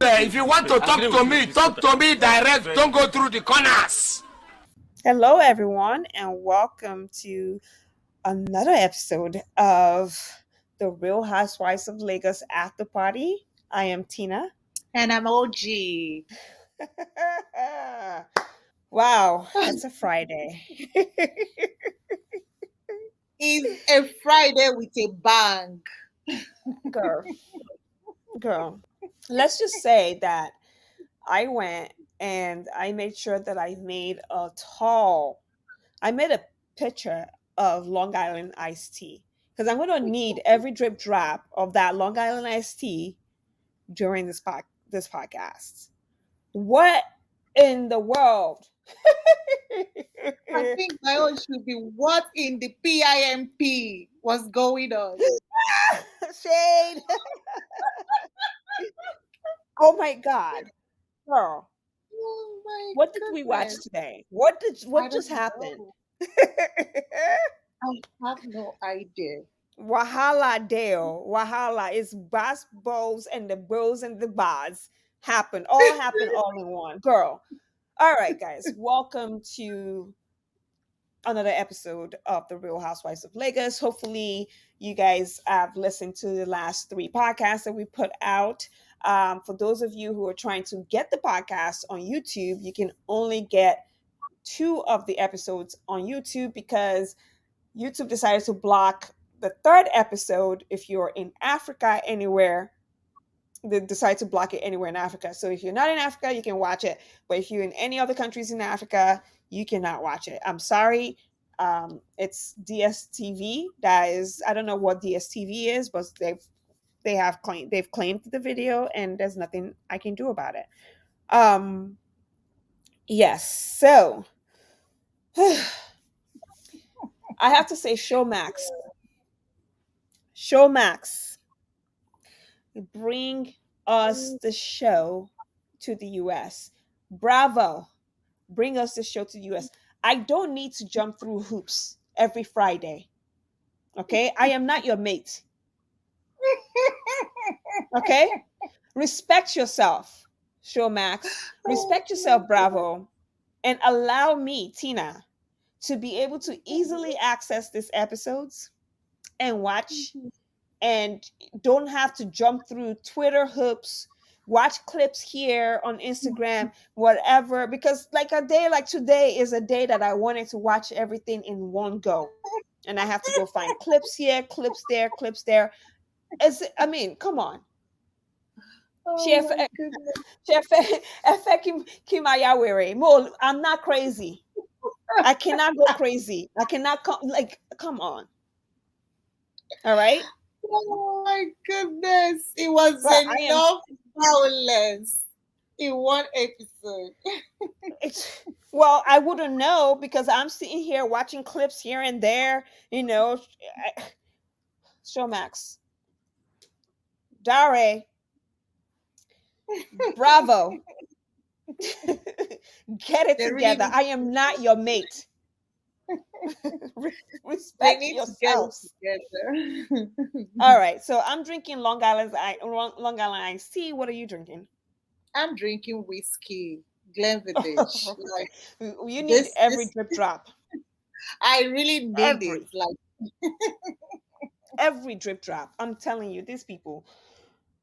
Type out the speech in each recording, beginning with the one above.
If you want to talk to me direct. Don't go through the corners. Hello, everyone, and welcome to another episode of the Real Housewives of Lagos After Party. I am Tina. And I'm OG. Wow, it's a Friday. It's a Friday with a bang. Girl, let's just say that I went and I made sure that I made a picture of Long Island iced tea because I'm going to need every drip drop of that Long Island iced tea during this podcast. What in the world? I think my own should be what in the PIMP was going on. Shade. Oh my God, girl. Oh my What did we watch today? What just happened? I have no idea. Wahala Dey OOOO. Wahala is bass balls and the bros and the bars happen all in one. Girl. All right, guys. Welcome to another episode of the Real Housewives of Lagos. Hopefully, you guys have listened to the last 3 podcasts that we put out. For those of you who are trying to get the podcast on YouTube, you can only get 2 of the episodes on YouTube because YouTube decided to block the 3rd episode if you're in Africa anywhere. They decide to block it anywhere in Africa. So if you're not in Africa, you can watch it. But if you're in any other countries in Africa, you cannot watch it. I'm sorry. It's DSTV. That is, I don't know what DSTV is, but they've claimed the video, and there's nothing I can do about it. Yes. So I have to say, Showmax, bring us the show to the US. Bravo. Bring us the show to the US. I don't need to jump through hoops every Friday. Okay? I am not your mate. Okay? Respect yourself, Showmax. Respect yourself, Bravo. And allow me, Tina, to be able to easily access these episodes and watch and don't have to jump through Twitter hoops, watch clips here on Instagram, whatever. Because like a day like today is a day that I wanted to watch everything in one go. And I have to go find clips here, clips there, clips there. I mean, come on. Chef Kimayawere. Mo, I'm not crazy. I cannot go crazy. I cannot come on. All right. Oh my goodness. It was enough violence in one episode. Well, I wouldn't know because I'm sitting here watching clips here and there, Showmax. Dare. Bravo. Get it together. I am not your mate. Respect yourselves. All right. So I'm drinking Long Island iced tea. What are you drinking? I'm drinking whiskey, Glenfiddich. Okay. You need every drip drop. I really need it. Every drip drop. I'm telling you, these people.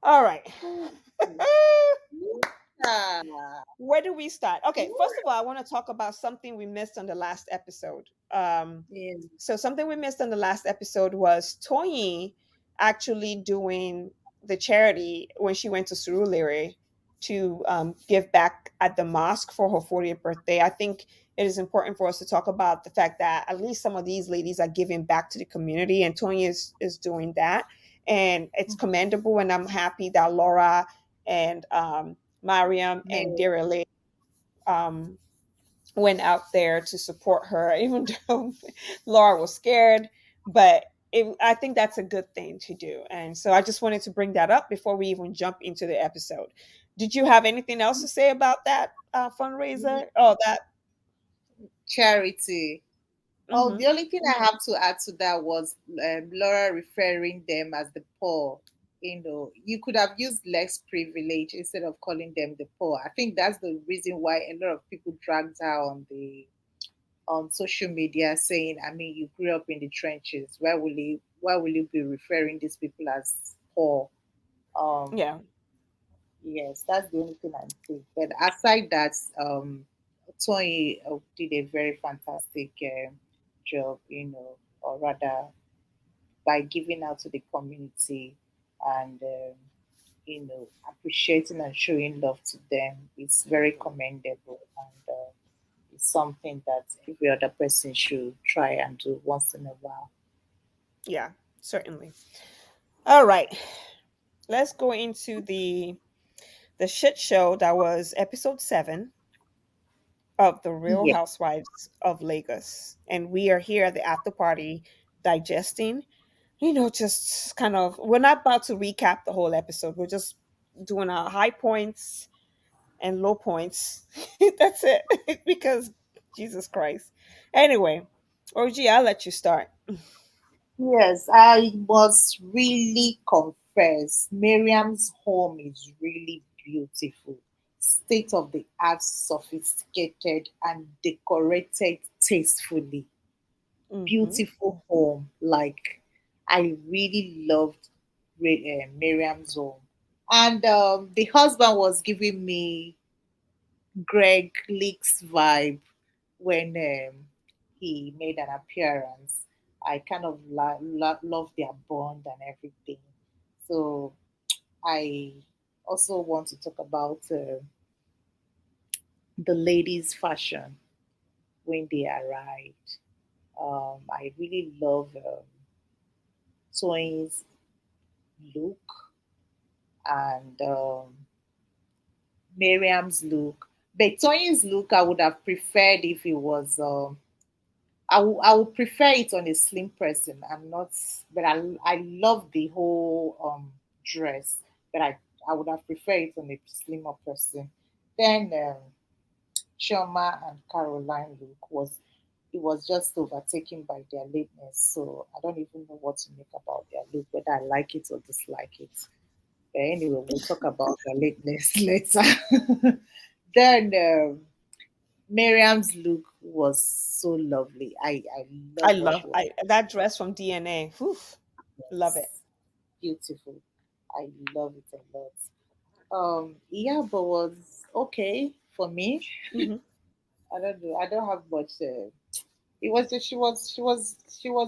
All right. Where do we start? Okay, first of all, I want to talk about something we missed on the last episode. So something we missed on the last episode was Toyin actually doing the charity when she went to Surulere to give back at the mosque for her 40th birthday. I think it is important for us to talk about the fact that at least some of these ladies are giving back to the community, and Toyin is doing that. And it's commendable, and I'm happy that Laura and Mariam and Derele went out there to support her, even though Laura was scared. But I think that's a good thing to do. And so I just wanted to bring that up before we even jump into the episode. Did you have anything else to say about that fundraiser? Oh, that charity. Oh, the only thing I have to add to that was Laura referring them as the poor. you could have used less privilege instead of calling them the poor. I think that's the reason why a lot of people dragged her on social media saying, I mean, you grew up in the trenches. Why will you be referring these people as poor? Um, Yeah. yes, that's the only thing I think. But aside that, Toyin did a very fantastic job, or rather by giving out to the community and appreciating and showing love to them. It's very commendable, and it's something that every other person should try and do once in a while. Yeah, certainly. All right. Let's go into the shit show that was episode 7 of the Real Yeah. Housewives of Lagos. And we are here at the after party digesting, just kind of, we're not about to recap the whole episode. We're just doing our high points and low points. That's it. Because Jesus Christ. Anyway, OG, I'll let you start. Yes, I must really confess, Miriam's home is really beautiful. State of the art, sophisticated, and decorated tastefully. Hmm. Beautiful home. Like, I really loved Miriam's home. And the husband was giving me Greg Leaks vibe when he made an appearance. I kind of love their bond and everything. So I also want to talk about the ladies' fashion when they arrived. I really love Toyin's look and Miriam's look. But Toyin's look, I would have preferred if it was. I would prefer it on a slim person. I'm not, but I love the whole dress, but I would have preferred it on a slimmer person. Then Chioma and Caroline look was it was just overtaken by their lateness. So I don't even know what to make about their look, whether I like it or dislike it. But anyway, we'll talk about their lateness later. Then Miriam's look was so lovely. I I love what love she was. that dress from DNA. Whew, love it. It's beautiful. I love it a lot. Yeah, but was okay for me. Hmm. I don't know. I don't have much. It was just she was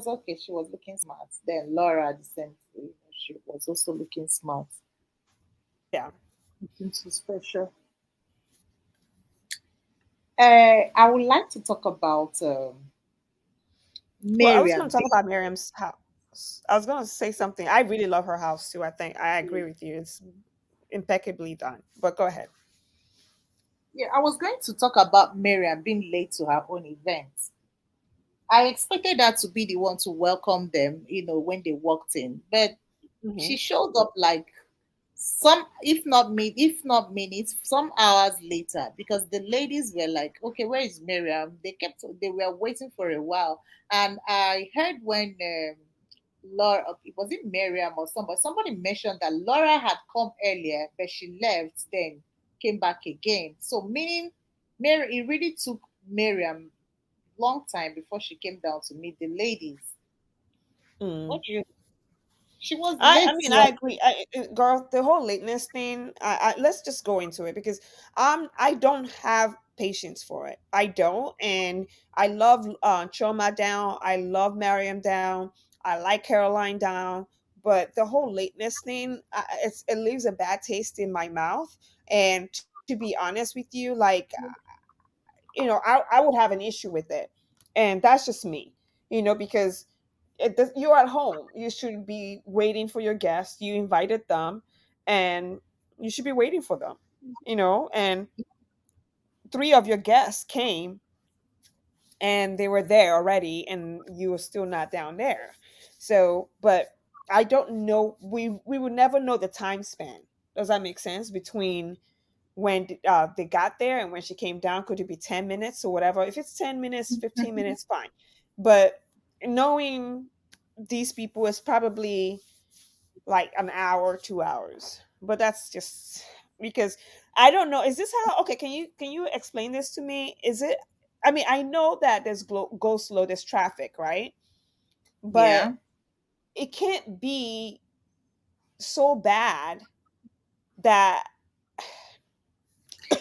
okay. She was looking smart. Then Laura, the same thing. She was also looking smart. Yeah. Looking too special. I would like to talk about Well, I was going Miriam. to talk about Miriam's house. I was going to say something. I really love her house too. I think I agree with you. It's impeccably done. But go ahead. Yeah, I was going to talk about Miriam being late to her own event. I expected her to be the one to welcome them, when they walked in, but Hmm. she showed up like some, if not minutes, some hours later, because the ladies were like, "Okay, where is Miriam?" They were waiting for a while, and I heard when Laura, it was it Miriam or somebody mentioned that Laura had come earlier, but she left, then came back again. So meaning, Mary, it really took Miriam long time before she came down to meet the ladies. Mm. What do you? She was I late mean, to her. I agree. Girl, the whole lateness thing. Let's just go into it because I don't have patience for it. I don't, and I love Choma down. I love Mariam down. I like Caroline down, but the whole lateness thing, it leaves a bad taste in my mouth. And to be honest with you, like I would have an issue with it, and that's just me. Because you're at home. You should be waiting for your guests. You invited them, and you should be waiting for them. And 3 of your guests came, and they were there already, and you were still not down there. So, but I don't know. We would never know the time span. Does that make sense between when they got there and when she came down? Could it be 10 minutes or whatever? If it's 10 minutes, 15 minutes, fine. But knowing these people is probably like an hour, 2 hours. But that's just because I don't know. Is this how? Okay, can you explain this to me? Is it? I mean, I know that there's go slow, there's traffic, right? But Yeah. it can't be so bad that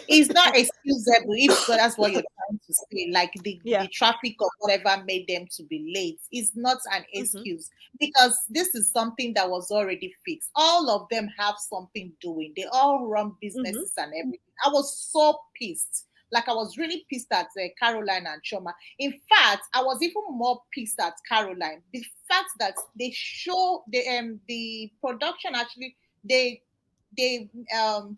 It's not excusable if that's what you're trying to say. Like yeah. the traffic or whatever made them to be late. It's not an Hmm. excuse because this is something that was already fixed. All of them have something doing. They all run Hmm. businesses and everything. I was so pissed. Like I was really pissed at Caroline and Choma. In fact, I was even more pissed at Caroline. The fact that the production actually they they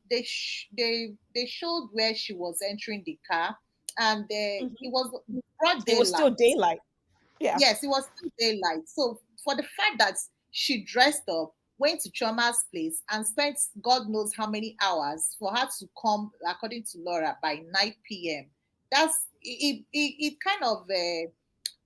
they showed where she was entering the car, and Hmm. it was broad It was still daylight. daylight. Yeah. Yes, it was still daylight. So for the fact that she dressed up, went to Choma's place, and spent God knows how many hours for her to come, according to Laura, by 9 p.m. That's it kind of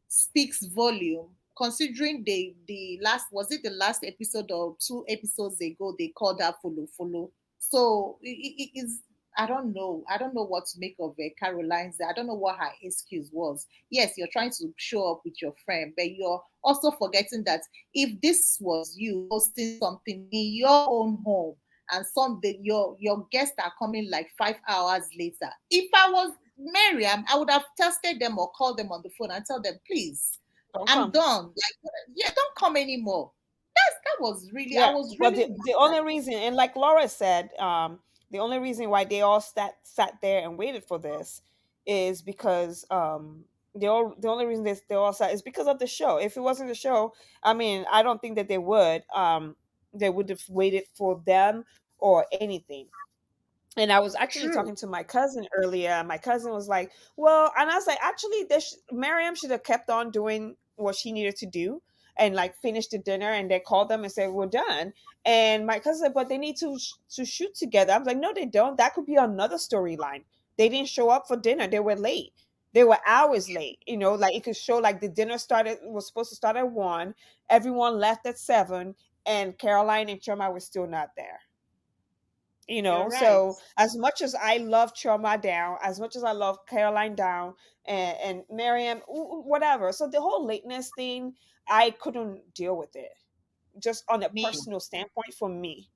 speaks volume, considering the last, was it the last episode or 2 episodes ago, they called her follow. So it is, I don't know what to make of Caroline's. I don't know what her excuse was. Yes, you're trying to show up with your friend, but you're also forgetting that if this was you hosting something in your own home, and your guests are coming like 5 hours later. If I was Mariam, I would have tested them or called them on the phone and tell them, please, Don't I'm come. done. Like, yeah, don't come anymore. That was really, I Yeah, was but really the mad at only reason, and like Laura said, the only reason why they all sat there and waited for this is because the only reason they all sat is because of the show. If it wasn't the show, I mean, I don't think that they would have waited for them or anything. And I was actually true. talking to my cousin earlier. And my cousin was like, "Well," and I was like, "Actually, Miriam should have kept on doing what she needed to do and like finish the dinner." And they called them and said, "We're done." And my cousin said, "But they need to shoot together." I was like, "No, they don't. That could be another storyline. They didn't show up for dinner. They were late. They were hours late. You know, like it could show like the dinner started was supposed to start at 1. Everyone left at 7, and Caroline and Choma were still not there." You You're know, right. so as much as I love Choma down, as much as I love Caroline down, and Miriam, whatever. So the whole lateness thing, I couldn't deal with it, just on a Me, personal standpoint for me.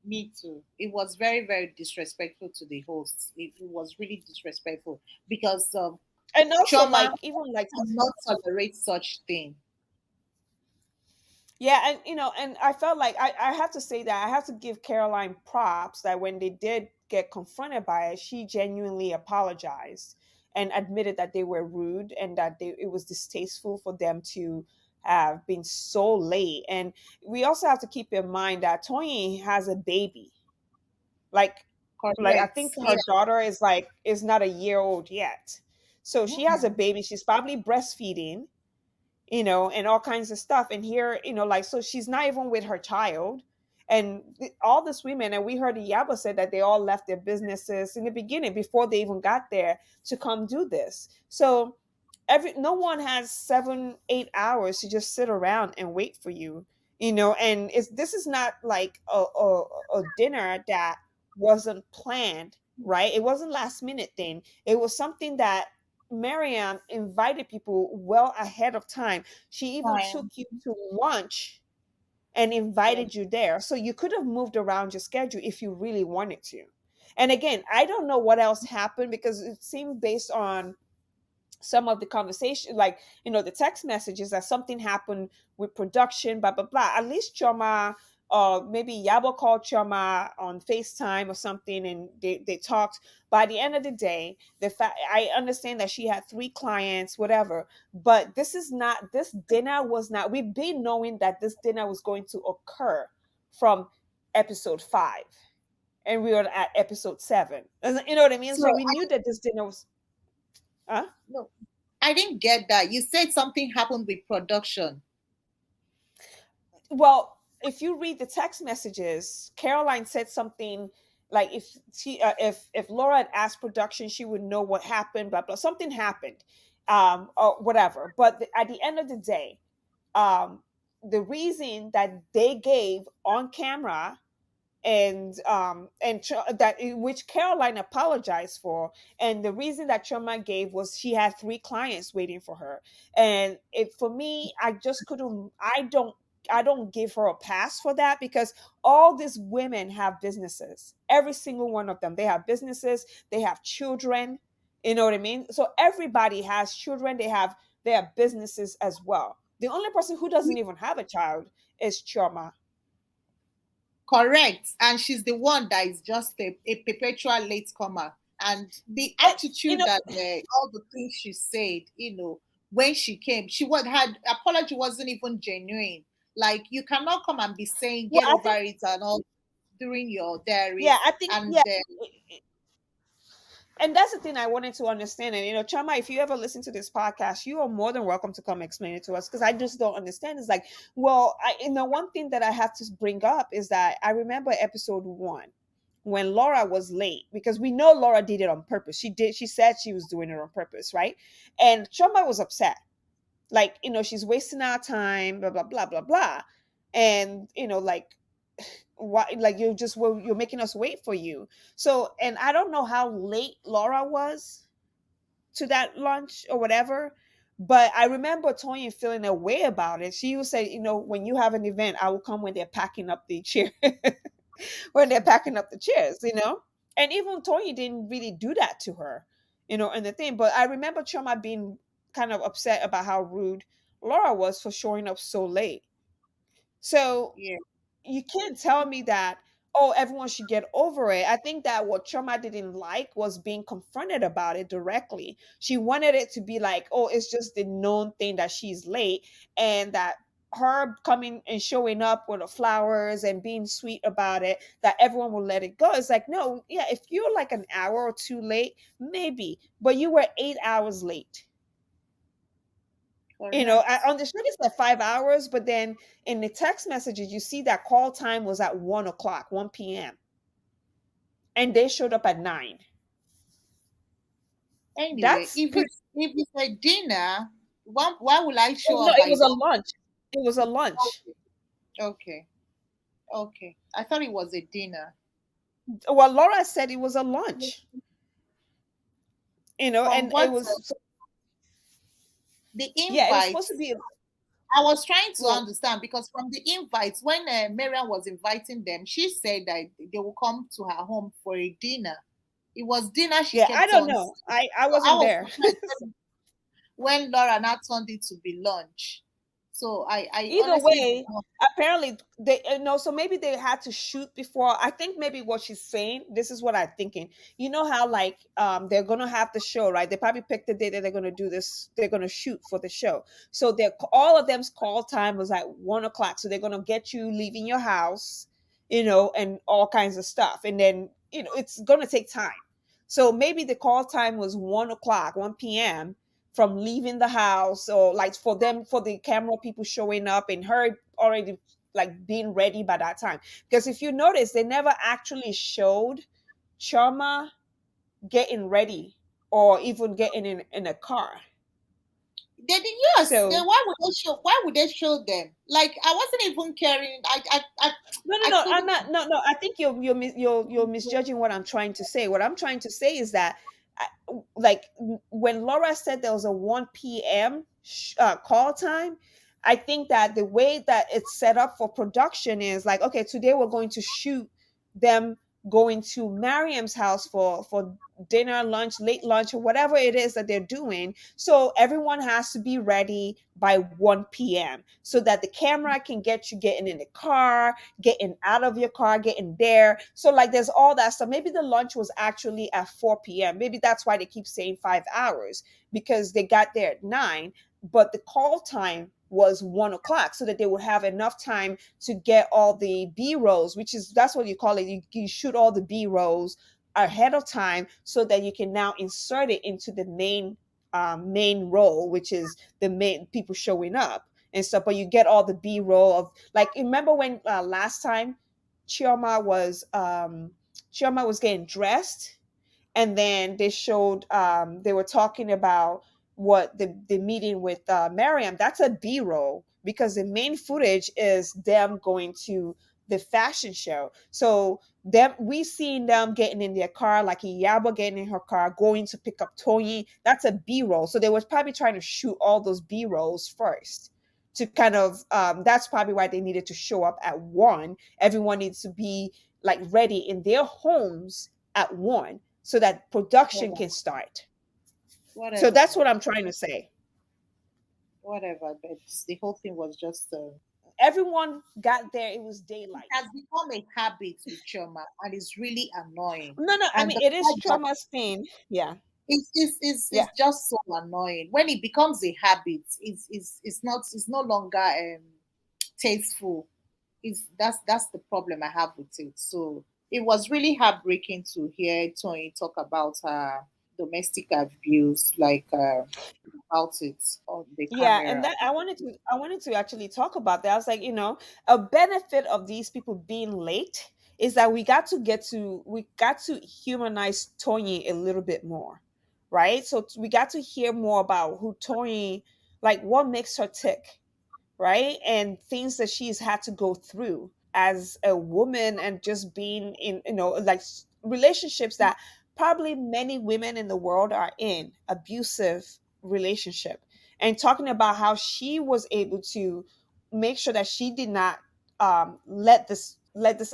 me too. It was very, very disrespectful to the hosts. It was really disrespectful because And also Choma like even like cannot tolerate such thing. yeah, and and I felt like I have to say that I have to give Caroline props that when they did get confronted by it, she genuinely apologized and admitted that they were rude and that it was distasteful for them to have been so late. And we also have to keep in mind that Toyin has a baby. Like I Correct. think Yeah. her daughter is not a year old yet. So she has a Mm-mm. baby. She's probably breastfeeding, and all kinds of stuff. And here, like, so she's not even with her child. And all these women, and we heard Yaba said that they all left their businesses in the beginning before they even got there to come do this. So no one has 7 8 hours to just sit around and wait for you, and this is not like a dinner that wasn't planned, right? It wasn't last minute thing. It was something that Marianne invited people well ahead of time. She even took Fine. you to lunch and Yeah. invited you there. So you could have moved around your schedule if you really wanted to. And again, I don't know what else happened because it seemed based on some of the conversation, like the text messages, that something happened with production, blah blah blah. At least Choma, maybe Yabo called Choma on FaceTime or something, and they talked. By the end of the day, the fact, I understand that she had 3 clients, whatever, but this dinner was not, we've been knowing that this dinner was going to occur from episode 5, and we were at episode 7. You know what I mean? So So we knew that this dinner was, huh? no, I didn't get that. You said something happened with production. Well, if you read the text messages, Caroline said something like if Laura had asked production, she would know what happened, blah blah. Something happened, or whatever. But at the end of the day, um, the reason that they gave on camera, that which Caroline apologized for, and the reason that Chioma gave was she had three clients waiting for her, and it for me, I just couldn't. I don't give her a pass for that, because all these women have businesses. Every single one of them, they have businesses. They have children. You know what I mean? So everybody has children. They have businesses as well. The only person who doesn't even have a child is Chioma. Correct. And she's the one that is just a perpetual latecomer. And the And you attitude know, that all the things she said, when she came, had apology wasn't even genuine. Like, you cannot come and be saying well, get I over think, it and all during your yeah, diaries. I think, And yeah. And that's the thing I wanted to understand. And Chama, if you ever listen to this podcast, you are more than welcome to come explain it to us, because I just don't understand. It's like, well, one thing that I have to bring up is that I remember episode 1 when Laura was late, because we know Laura did it on purpose. She said she was doing it on purpose, right? And Chama was upset. Like, she's wasting our time, blah, blah, blah, blah, blah. And, like, why, like, you're making us wait for you. So, and I don't know how late Laura was to that lunch or whatever, but I remember Toyin feeling a way about it. She would say, when you have an event, I will come when they're packing up the chair, when they're packing up the chairs. And even Toyin didn't really do that to her, and the thing. But I remember Choma being kind of upset about how rude Laura was for showing up so late. So yeah, you can't tell me that, oh, everyone should get over it. I think that what Choma didn't like was being confronted about it directly. She wanted it to be like, oh, it's just the known thing that she's late, and that her coming and showing up with the flowers and being sweet about it, that everyone will let it go. It's like, no, yeah, if you're like an hour or two late, maybe, but you were 8 hours late. I correct. understood it's like 5 hours, but then in the text messages, you see that call time was at 1 o'clock, 1 p.m., and they showed up at 9. Anyway, That's if pretty. it's a dinner, why will I show No, up it by was a 1? lunch. It was a lunch. Okay. Okay. I thought it was a dinner. Well, Laura said it was a lunch, From and it what was, the yeah, it was supposed to invites, be. I was trying to Well, understand because from the invites, when Mariam was inviting them, she said that they will come to her home for a dinner. It was dinner she yeah, I kept don't on. know. I So I wasn't was there. surprised when Laura now turned it to be lunch. So I Either honestly did way, not. apparently they know. So maybe they had to shoot before. I think maybe what she's saying, this is what I'm thinking. You know how, like, they're gonna have the show, right? They probably picked the day that they're gonna do this. They're gonna shoot for the show. So they're all of them's call time was at 1 o'clock. So they're gonna get you leaving your house, and all kinds of stuff. And then it's gonna take time. So maybe the call time was 1 o'clock, 1 p.m., from leaving the house, or like for them, for the camera people showing up, and her already like being ready by that time. Because if you notice, they never actually showed Chama getting ready or even getting in a car. They did, yes. Then So why would they show? Why would they show them? Like I wasn't even caring. no, no, I no. I'm couldn't. not. No, no. I think you're misjudging what I'm trying to say. What I'm trying to say is that, like, when Laura said there was a 1 p.m. Call time, I think that the way that it's set up for production is like, okay, today we're going to shoot them going to Mariam's house for dinner, lunch, late lunch, or whatever it is that they're doing. So everyone has to be ready by 1 p.m. so that the camera can get you getting in the car, getting out of your car, getting there. So, like, there's all that stuff. Maybe the lunch was actually at 4 p.m. Maybe that's why they keep saying 5 hours, because they got there at 9, but the call time was 1 o'clock, so that they would have enough time to get all the B rolls, which is, that's what you call it. You shoot all the B rolls ahead of time so that you can now insert it into the main role, which is the main people showing up and stuff. But you get all the B roll of, like, remember when last time Chioma was getting dressed, and then they showed, they were talking about what the meeting with Mariam. That's a B roll because the main footage is them going to the fashion show. So them we seen them getting in their car, like Iyabo getting in her car, going to pick up Toyin. That's a B-roll. So they was probably trying to shoot all those B-rolls first to kind of that's probably why they needed to show up at 1. Everyone needs to be like ready in their homes at 1 so that production Whatever, can start. So whatever, that's what man. I'm trying to say. Whatever. But the whole thing was just. Everyone got there, it was It daylight. has become a habit with Chioma, and it's really annoying. No, no, I And mean the it is fact that Trauma's thing. Yeah. it's Yeah. just so annoying when it becomes a habit. It's no longer tasteful. That's the problem I have with it. So it was really heartbreaking to hear Tony talk about domestic abuse, like about it on the Yeah, and camera. that I wanted to actually talk about that. I was like, a benefit of these people being late is that we got to humanize Tony a little bit more, right? So we got to hear more about who Tony, like what makes her tick, right? And things that she's had to go through as a woman, and just being in, like relationships that probably many women in the world are in, abusive relationship, and talking about how she was able to make sure that she did not let this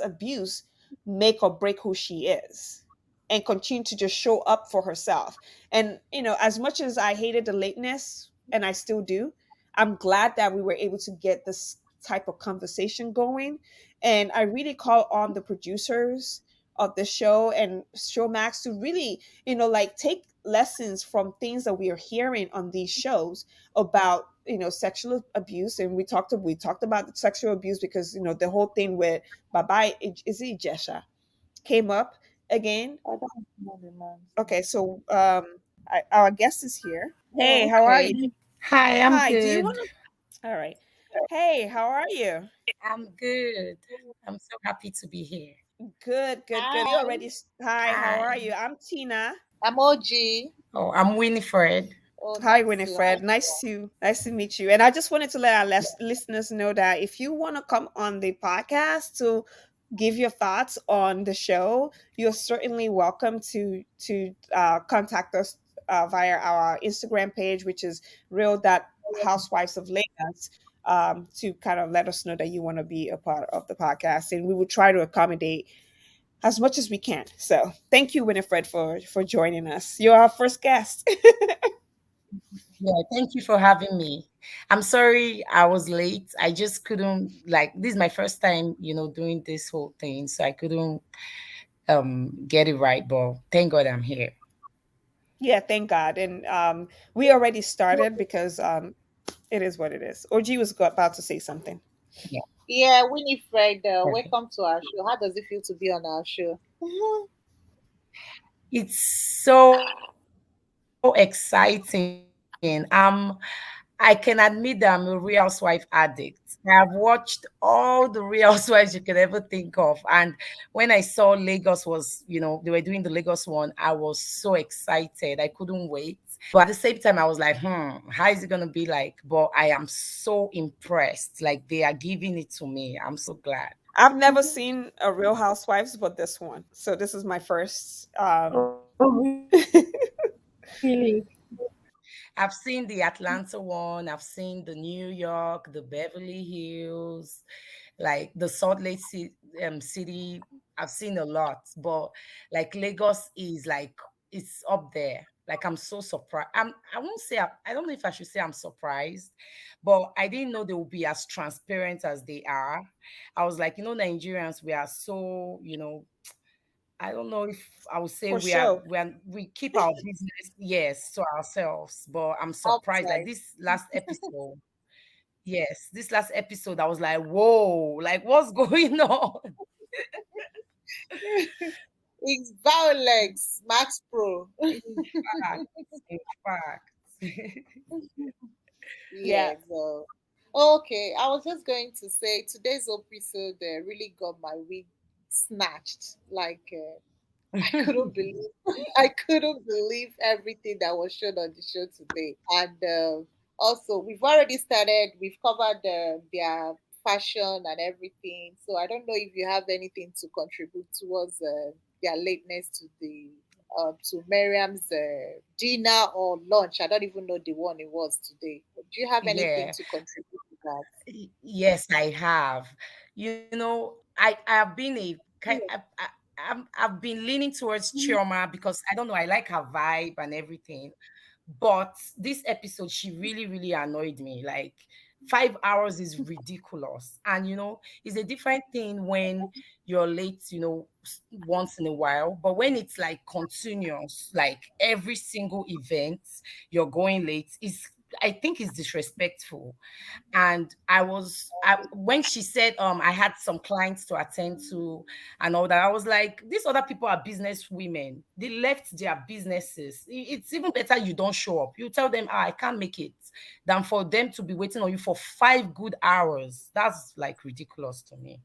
abuse make or break who she is, and continue to just show up for herself. And as much as I hated the lateness, and I still do, I'm glad that we were able to get this type of conversation going. And I really call on the producers of the show and Showmax to really, like take lessons from things that we are hearing on these shows about, sexual abuse. And we talked about the sexual abuse because, the whole thing with Baba, is it Jesha, came up again. I don't know the man. Okay, so our guest is here. Hey, Oh, how are okay. you? Hi, I'm Hi, do you want good. to? All right. Hey, how are you? I'm good. I'm so happy to be here. Good, good, good. You Hi, already. Hi, how are Hi. you? I'm Tina. I'm OG. Oh, I'm Winifred. Oh, Hi, nice to have Winifred. Nice to meet you. And I just wanted to let our listeners know that if you want to come on the podcast to give your thoughts on the show, you're certainly welcome to contact us via our Instagram page, which is Real Housewives of Lagos, to kind of let us know that you want to be a part of the podcast, and we will try to accommodate as much as we can. So, thank you, Winifred, for joining us. You're our first guest. Yeah, thank you for having me. I'm sorry I was late. I just couldn't this is my first time, doing this whole thing, so I couldn't get it right, but thank God I'm here. Yeah, thank God. And we already started because it is what it is. OG was about to say something. Yeah. Yeah, Winifred, Okay. welcome to our show. How does it feel to be on our show? It's so exciting. I can admit that I'm a Real Housewife addict. I've watched all the Real Housewives you could ever think of. And when I saw Lagos was, they were doing the Lagos one, I was so excited. I couldn't wait. But at the same time, I was like, how is it going to be like? But I am so impressed. Like they are giving it to me. I'm so glad. I've never seen a Real Housewives, but this one. So this is my first. Oh, really? I've seen the Atlanta one. I've seen the New York, the Beverly Hills, like the Salt Lake City. I've seen a lot, but like Lagos is like it's up there. Like I'm so surprised. I won't say I don't know if I should say I'm surprised, but I didn't know they would be as transparent as they are. I was like, Nigerians, we are so, I don't know if I would say For sure. we keep our business, yes, to ourselves, but I'm surprised. Like Upside. this last episode, yes, this last episode, I was like, whoa, like what's going on? It's Violex, Max Pro. In fact, in fact. Yeah. Yeah, so okay. I was just going to say today's episode really got my wig snatched. Like I couldn't believe I couldn't believe everything that was shown on the show today. And Also, we've already started. We've covered their fashion and everything. So I don't know if you have anything to contribute towards their lateness to Miriam's dinner or lunch. I don't even know the one it was today. Do you have anything Yeah. to contribute to that? Yes, I have. I have been a kind. I've been leaning towards Chioma because I don't know. I like her vibe and everything. But this episode, she really, really annoyed me. Like 5 hours is ridiculous, and it's a different thing when you're late. Once in a while, but when it's like continuous, like every single event you're going late, is I think it's disrespectful. And when she said I had some clients to attend to and all that, I was like, these other people are business women. They left their businesses. It's even better you don't show up. You tell them, I can't make it, than for them to be waiting on you for 5 good hours. That's like ridiculous to me.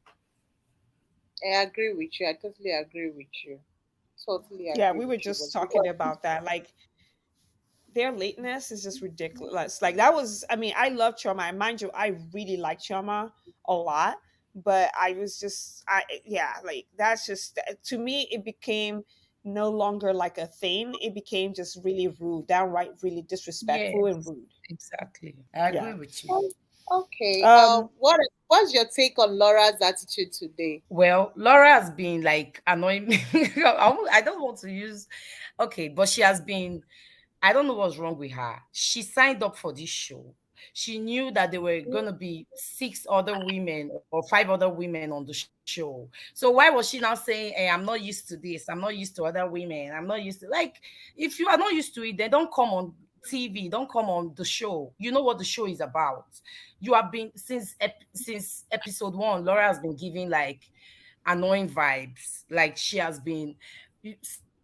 I agree with you. I totally agree with you. Totally Yeah, agree we were with you. just talking about that. Like their lateness is just ridiculous. Like that was, I mean, I love Choma. And mind you, I really like Choma a lot. But I was just, yeah, like that's just to me. It became no longer like a thing. It became just really rude, downright really disrespectful and Yes, rude. exactly. I agree Yeah. with you. Okay. Um. What's your take on Laura's attitude today? Well, Laura has been like annoying me. I don't want to use, okay, but she has been, I don't know what's wrong with her. She signed up for this show. She knew that there were going to be 6 other women or 5 other women on the show. So why was she now saying, hey, I'm not used to this. I'm not used to other women. I'm not used to, like, if you are not used to it, then don't come on TV. Don't come on the show. You know what the show is about. You have been, since episode one, Laura has been giving like annoying vibes. Like she has been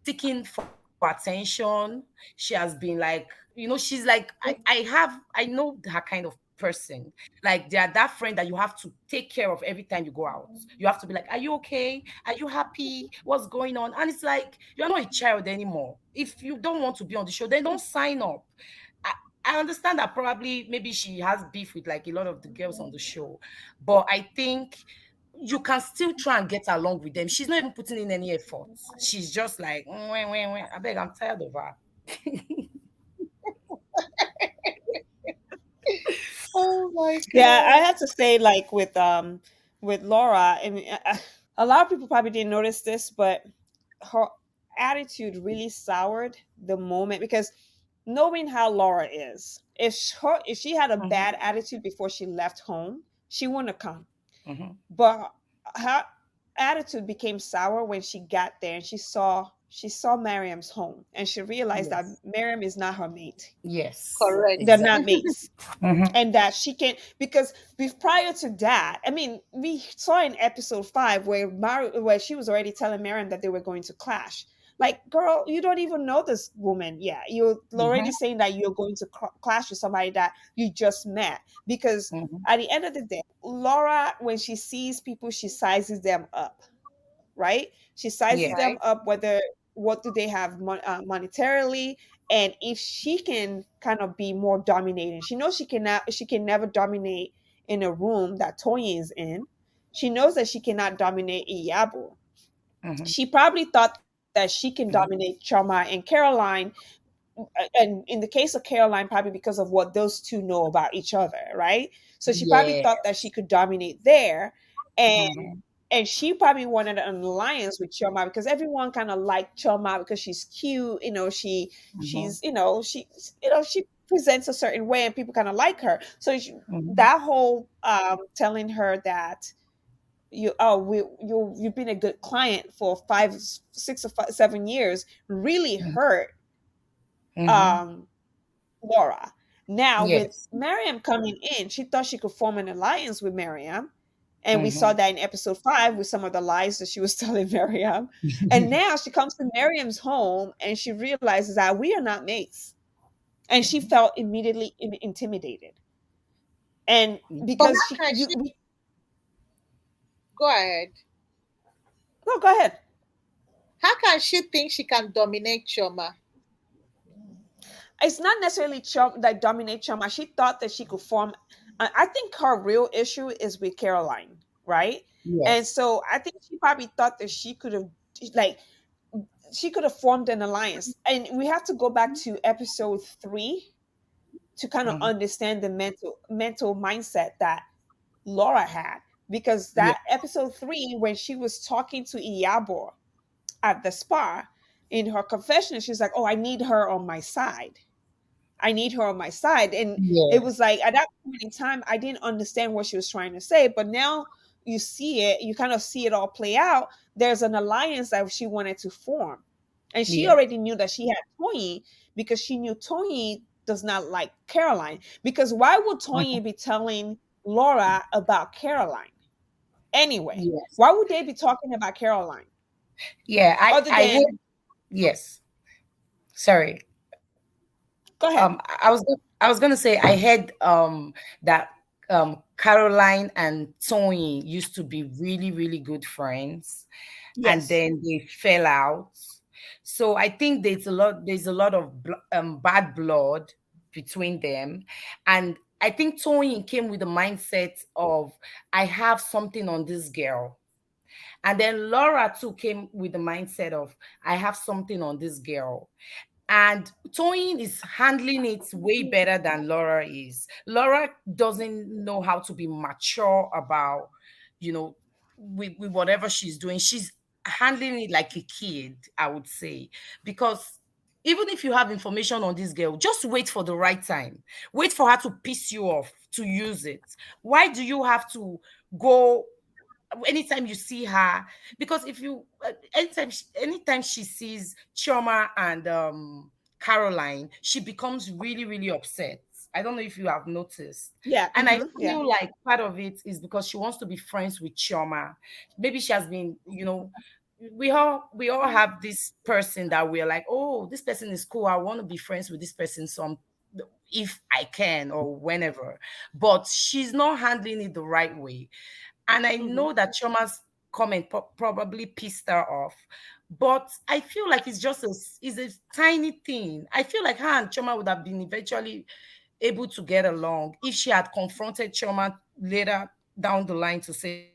seeking for attention. She has been like, she's like, I know her kind of person. Like they are that friend that you have to take care of every time you go out. You have to be like, are you okay? Are you happy? What's going on? And it's like, you're not a child anymore. If you don't want to be on the show, then don't sign up. I, I understand that probably maybe she has beef with like a lot of the girls on the show, but I think you can still try and get along with them. She's not even putting in any effort. She's just like, wah, wah, wah. I beg, I'm tired of her. Oh my Yeah, I god. have to say, like with Laura, I mean, a lot of people probably didn't notice this, but her attitude really soured the moment because knowing how Laura is, if she had a Mhm, bad attitude before she left home, she wouldn't have come. mhm. But her attitude became sour when she got there and she saw Miriam's home and she realized that Yes. Miriam is not her mate. Yes. Correct. They're not Exactly. mates, Mhm, and that she can because prior to that, I mean, we saw in episode 5 where she was already telling Miriam that they were going to clash. Like, girl, you don't even know this woman yet. You're mhm, already saying that you're going to clash with somebody that you just met. Because mhm. at the end of the day, Laura, when she sees people, she sizes them up, right? She sizes Yes. them Right. up whether what do they have monetarily, and if she can kind of be more dominating. She knows she can never dominate in a room that Toyin is in. She knows that she cannot dominate Iyabo. Mhm, She probably thought that she can mhm. dominate Choma and Caroline, and in the case of Caroline, probably because of what those two know about each other, right? So she probably Yes. thought that she could dominate there, and Mhm, she probably wanted an alliance with Choma because everyone kind of liked Choma because she's cute, mhm, she presents a certain way and people kind of like her. So mhm, that whole telling her that you've been a good client for 5, 6 or 7 years really mhm, hurt mhm. um Laura. Now, with Yes. Mariam coming in, she thought she could form an alliance with Mariam. And we saw Mhm. that in episode 5 with some of the lies that she was telling Mariam. And now she comes to Mariam's home and she realizes that we are not mates. And she felt immediately intimidated. And But because how can she we, go ahead? no, go ahead. How can she think she can dominate Choma? it's not necessarily that dominate Choma. She thought that she could form. I think her real issue is with Caroline, right? And Yes. so I think she probably thought that like she could have formed an alliance. And we have to go back to episode 3 to kind of Mhm. understand the mental mindset that Laura had, because Yeah. that episode 3, when she was talking to Iyabo at the spa, in her confession, she's like, "Oh, I need her on my side. I need her on my side." And it was Yes. like at that point in time, I didn't understand what she was trying to say. But now you see it, you kind of see it all play out. There's an alliance that she wanted to form. And she Yeah. already knew that she had Toyin, because she knew Toyin does not like Caroline. Because why would Mhm. Toyin be telling Laura about Caroline anyway? Yes. Why would they be talking about Caroline? Yeah. I Other I than, heard. Yes. Sorry. go ahead. I was gonna say I heard that Caroline and Tony used to be really really good friends, and Yes. then they fell out. So I think there's a lot of bad blood between them, and I think Tony came with the mindset of I have something on this girl. And then Laura too came with the mindset of I have something on this girl. And Toyin is handling it way better than Laura is. Laura doesn't know how to be mature about, you know, with whatever she's doing. She's handling it like a kid, I would say. Because even if you have information on this girl, just wait for the right time. Wait for her to piss you off to use it. Why do you have to go anytime you see her? Because if you anytime she sees Chioma and Caroline, she becomes really really upset. I don't know if you have noticed. Yeah. And I Yeah. feel like part of it is because she wants to be friends with Chioma. Maybe she has been, we all have this person that we're like, oh, this person is cool, I want to be friends with this person some if I can or whenever. But she's not handling it the right way. And I Hmm. know that Choma's comment probably pissed her off. But I feel like it's a tiny thing. I feel like her and Choma would have been eventually able to get along if she had confronted Choma later down the line to say,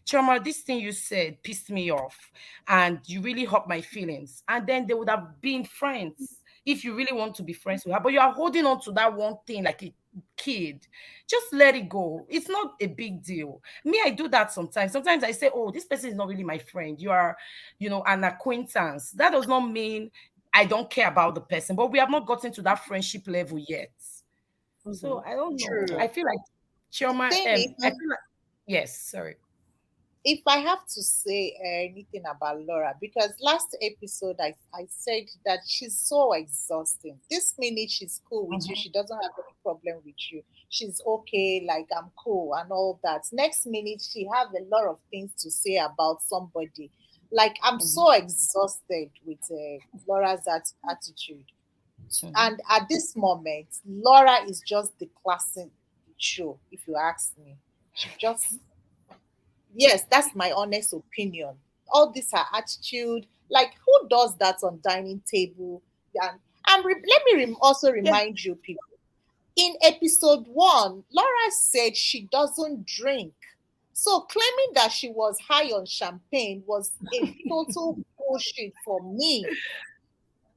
Choma, this thing you said pissed me off and you really hurt my feelings. And then they would have been friends if you really want to be friends with her. But you are holding on to that one thing like a kid. Just let it go. It's not a big deal. Me, I do that sometimes. Sometimes I say, oh, this person is not really my friend. You are, an acquaintance. That does not mean I don't care about the person, but we have not gotten to that friendship level yet. Hmm. So I don't know. True. I feel like Chioma, Thing is, I feel like, yes, sorry. if I have to say anything about Laura, because last episode I said that she's so exhausting. This minute she's cool with you, Mhm. she doesn't have any problem with you. She's okay, like I'm cool and all that. Next minute she have a lot of things to say about somebody. Like I'm Mhm. so exhausted with Laura's attitude. Mhm. And at this moment, Laura is just the classic show, if you ask me. She just Yes, that's my honest opinion. All this her attitude, like who does that on dining table? Let me also Yeah. remind you, people. In episode 1, Laura said she doesn't drink. So claiming that she was high on champagne was a total bullshit for me. That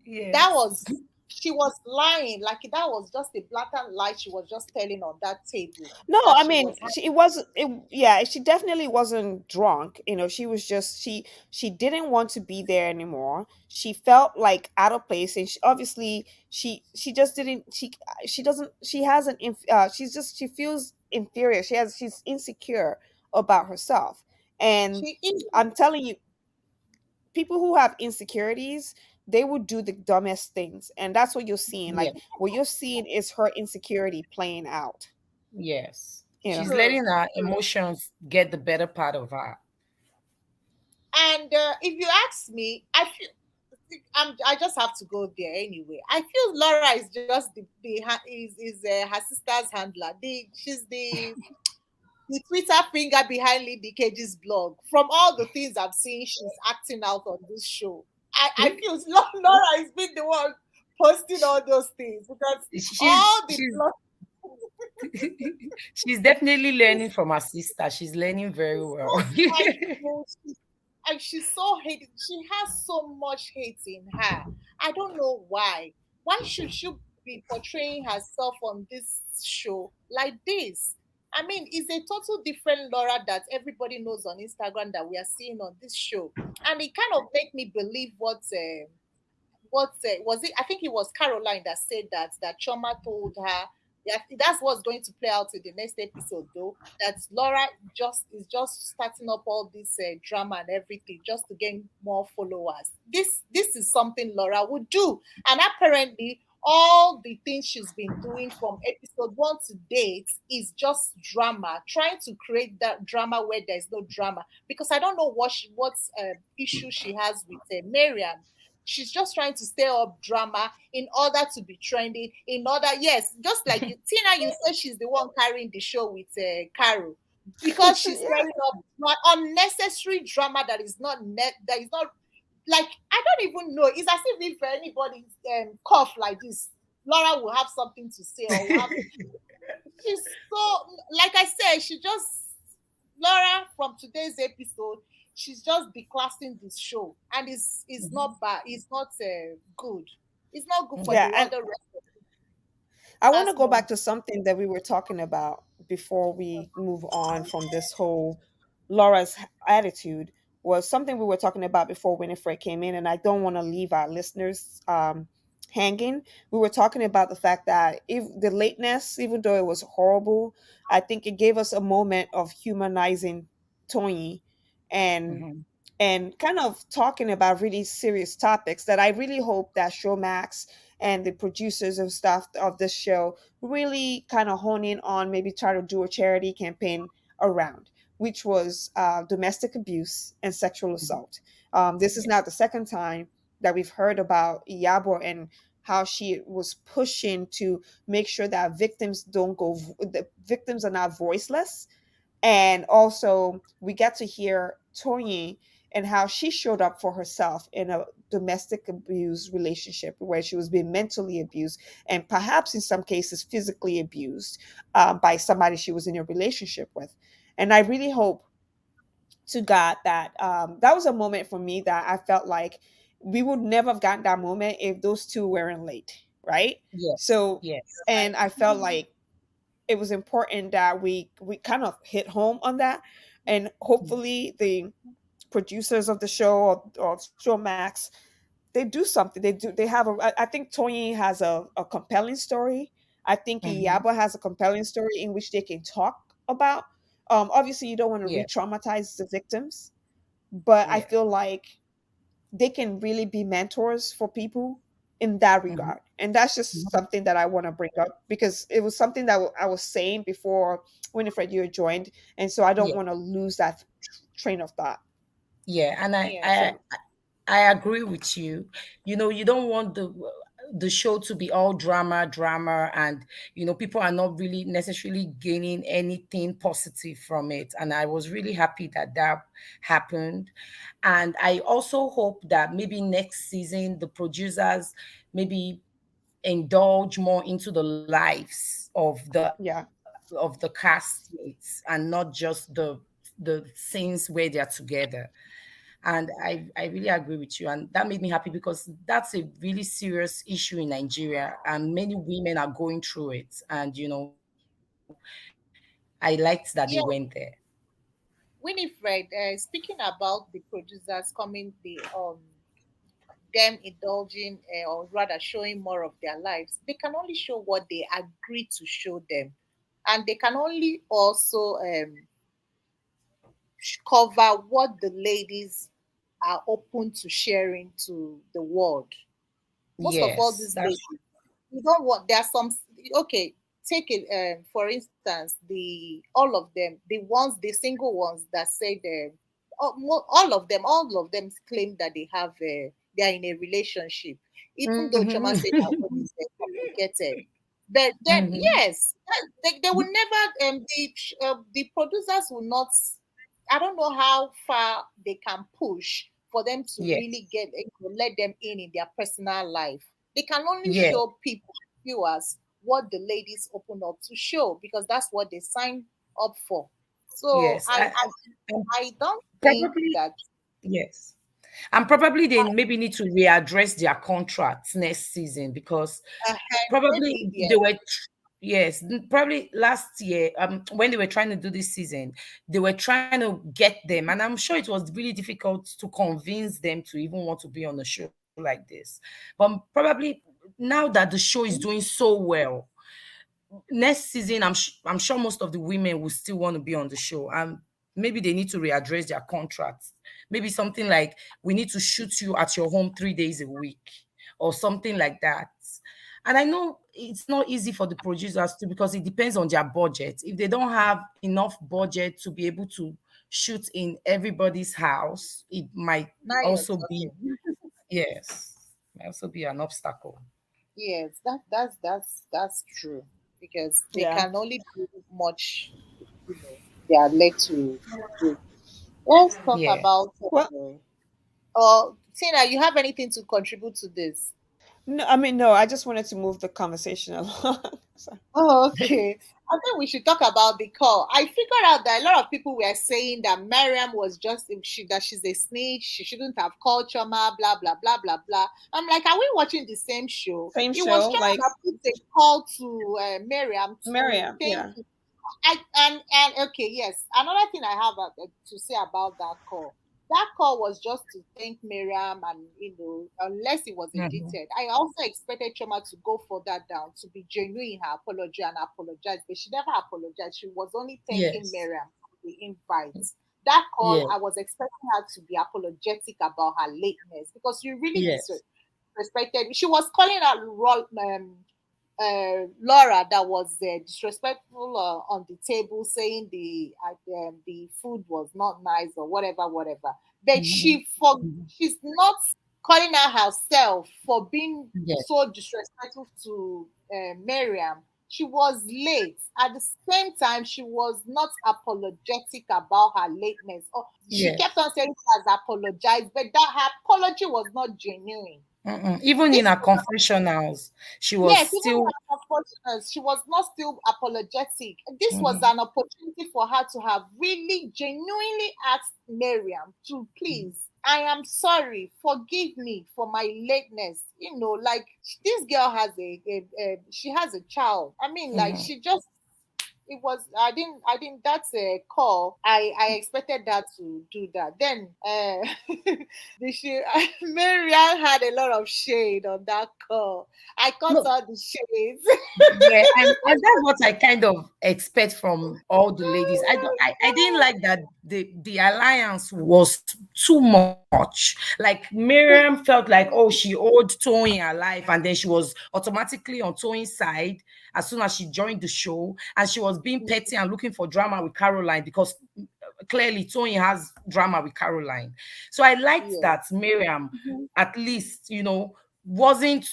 Yes. was She was lying. Like that was just a blatant lie she was just telling on that table No, that I she mean, was high. it was it, yeah, she definitely wasn't drunk. She was just she didn't want to be there anymore. She felt like out of place, and obviously she just didn't she doesn't she has an she feels inferior. She's insecure about herself. And She is. I'm telling you, people who have insecurities, they will do the dumbest things, and that's what you're seeing. Yeah. Like, what you're seeing is her insecurity playing out. Yes. You know. She's True. letting her emotions get the better part of her. And if you ask me, I just have to go there anyway. I feel Laura is just her sister's handler. She's the Twitter finger behind Lady Cage's blog. From all the things I've seen, she's acting out on this show. I feel Laura has been the one posting all those things because she's all the she's plot. she's definitely learning from her sister. She's learning very well. I know and she's so hated. She has so much hate in her. I don't know why. Why should she be portraying herself on this show like this? I mean, it's a total different Laura that everybody knows on Instagram that we are seeing on this show, and it kind of make me believe what was it? I think it was Caroline that said that Choma told her. Yeah, that's what's going to play out in the next episode, though. That Laura just starting up all this drama and everything just to gain more followers. This is something Laura would do, and apparently all the things she's been doing from episode 1 to date is just drama, trying to create that drama where there's no drama. Because I don't know what issue she has with Mariam. She's just trying to stir up drama in order to be trending. In order, yes, just like you, Tina, you said she's the one carrying the show with Carol because she's Yeah. stirring up unnecessary drama that is not that is not like I don't even know. It's as if anybody cough like this, Laura will have something to say or will have. She's so like I said, she just Laura from today's episode she's just declassing this show and it's not bad it's not good it's not good for Yeah, the and other rest of the I want to cast go member. back to something that we were talking about before we move on from this whole Laura's attitude was something we were talking about before Winifred came in, and I don't want to leave our listeners hanging. We were talking about the fact that if the lateness, even though it was horrible, I think it gave us a moment of humanizing Toyin and Mhm. and kind of talking about really serious topics that I really hope that Showmax and the producers and stuff of this show really kind of hone in on, maybe try to do a charity campaign around, which was domestic abuse and sexual Mhm. assault. This is not the second time that we've heard about Iyabo and how she was pushing to make sure that victims don't go, the victims are not voiceless. And also, we get to hear Toyin and how she showed up for herself in a domestic abuse relationship where she was being mentally abused and perhaps in some cases physically abused by somebody she was in a relationship with. And I really hope to God that that was a moment for me that I felt like we would never have gotten that moment if those two weren't late, right? Yes, So, yes. and I felt like it was important that we kind of hit home on that, and hopefully the producers of the show or Showmax, they do something. They have a. I think Toyin has a compelling story. I think Hmm. Iyabo has a compelling story in which they can talk about. Obviously, you don't want to Yes, re-traumatize the victims, but I yeah. feel like they can really be mentors for people in that Hmm. regard. And that's just something that I want to bring up because it was something that I was saying before Winifred you had joined, and so I don't Yeah, want to lose that train of thought. yeah. And I, Yeah, I So I agree with you. You know, you don't want the show to be all drama, drama, and people are not really necessarily gaining anything positive from it. And I was really happy that that happened. And I also hope that maybe next season the producers maybe indulge more into the lives yeah. of the castmates and not just the scenes where they're together. And I really agree with you. And that made me happy because that's a really serious issue in Nigeria and many women are going through it. And I liked that they went there. yeah. Winifred, speaking about the producers coming the them indulging or rather showing more of their lives, they can only show what they agree to show them, and they can only also cover what the ladies are open to sharing to the world. Most of all Yes, these that's ladies, you don't want there are some okay, take it for instance, the all of them, the single ones that say all of them claim that they are in a relationship, even though Choma said mm-hmm. that one is complicated. But then Mm-hmm. yes, they will never the producers will not. I don't know how far they can push for them to Yes. really let them in their personal life. They can only Yeah. show people, viewers, what the ladies open up to show because that's what they signed up for. So Yes. I don't think Probably that yes. And probably they maybe need to readdress their contracts next season because probably maybe they yes, were yes, probably last year when they were trying to do this season, they were trying to get them, and I'm sure it was really difficult to convince them to even want to be on a show like this. But probably now that the show is doing so well, next season I'm sure most of the women will still want to be on the show, and maybe they need to readdress their contracts. Maybe something like, we need to shoot you at your home 3 days a week or something like that. And I know it's not easy for the producers to, because it depends on their budget. If they don't have enough budget to be able to shoot in everybody's house, it might now you're also be, talking. yes, might also be an obstacle. Yes, that's true because they Yeah. can only do much, they are led to do. Let's talk Yeah. about Well, Tina, you have anything to contribute to this? no, I mean, no, I just wanted to move the conversation along. So, Oh, okay. I think we should talk about the call. I figured out that a lot of people were saying that Mariam was just that she's a snitch. She shouldn't have called Choma, blah blah blah blah blah. I'm like, are we watching the same show? same It was show, Choma like that put a call to Mariam to Mariam. thank. Yeah. And okay, yes. Another thing I have to say about that call. That call was just to thank Miriam, and unless it was Mhm. edited. I also expected Choma to go further down, to be genuine in her apology and apologize, but she never apologized. She was only thanking Yes. Miriam for the invite. That call, Yeah. I was expecting her to be apologetic about her lateness because you really Yes. disrespected. She was calling out Laura that was disrespectful on the table, saying the food was not nice or whatever, whatever. But Mhm. Mhm. she's not calling out herself for being Yeah. so disrespectful to Miriam. She was late. At the same time, she was not apologetic about her lateness. Or she kept Yes. on saying she has apologized, but that her apology was not genuine. Even in This her confessionals, she was Yes, even still. her unfortunate, she was not still apologetic. This was Mhm. an opportunity for her to have really genuinely asked Miriam to please, I am sorry, forgive me for my lateness. Like this girl has she has a child. I mean, like Mhm. she just it was I didn't that's a call. I expected that to do that. Then the shade Marianne had a lot of shade on that call. I cut No, all the shades. yeah, and that's what I kind of expect from all the ladies. I didn't like that the alliance was too much. Like Miriam felt like, oh, she owed Toyin her life, and then she was automatically on Toyin's side as soon as she joined the show, and she was being petty and looking for drama with Caroline because clearly Toyin has drama with Caroline. So I liked Yes, that Miriam Mhm. at least, wasn't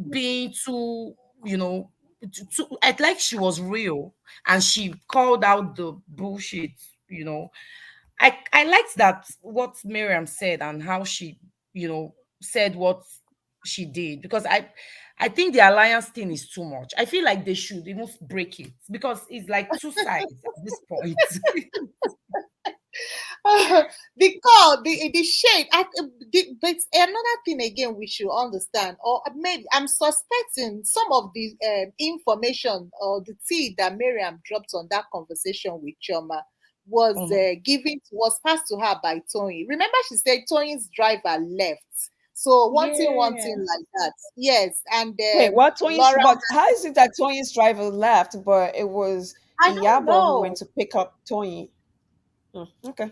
being too, I like she was real and she called out the bullshit, you know. I liked that what Miriam said and how she, said what she did, because I think the alliance thing is too much. I feel like they should even break it because it's like two sides at this point. the call, the shade. But another thing again, we should understand, or maybe I'm suspecting some of the information or the tea that Miriam dropped on that conversation with Choma Mhm. was passed to her by Tony. Remember, she said Tony's driver left. So one Yeah. thing like that. Yes, and Wait, what Toyin's? Laura, But how is it that Toyin's driver left, but it was I don't Iyabo who went know. to pick up Toyin? Okay.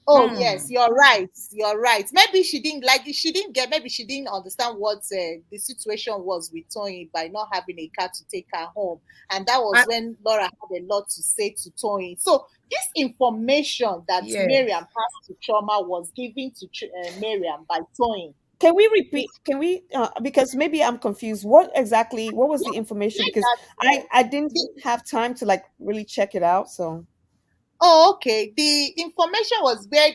Oh yes, Hmm. you're right. You're right. Maybe she didn't like it. She didn't get. Maybe she didn't understand what the situation was with Tony by not having a car to take her home, and that was And when Laura had a lot to say to Tony. So this information that Miriam yes. passed to Trauma was given to Miriam by Tony. Can we This repeat? Can we? Because maybe I'm confused. What exactly? What was the information? like Because that. I didn't The, have time to like really check it out. So Oh, okay. The information was where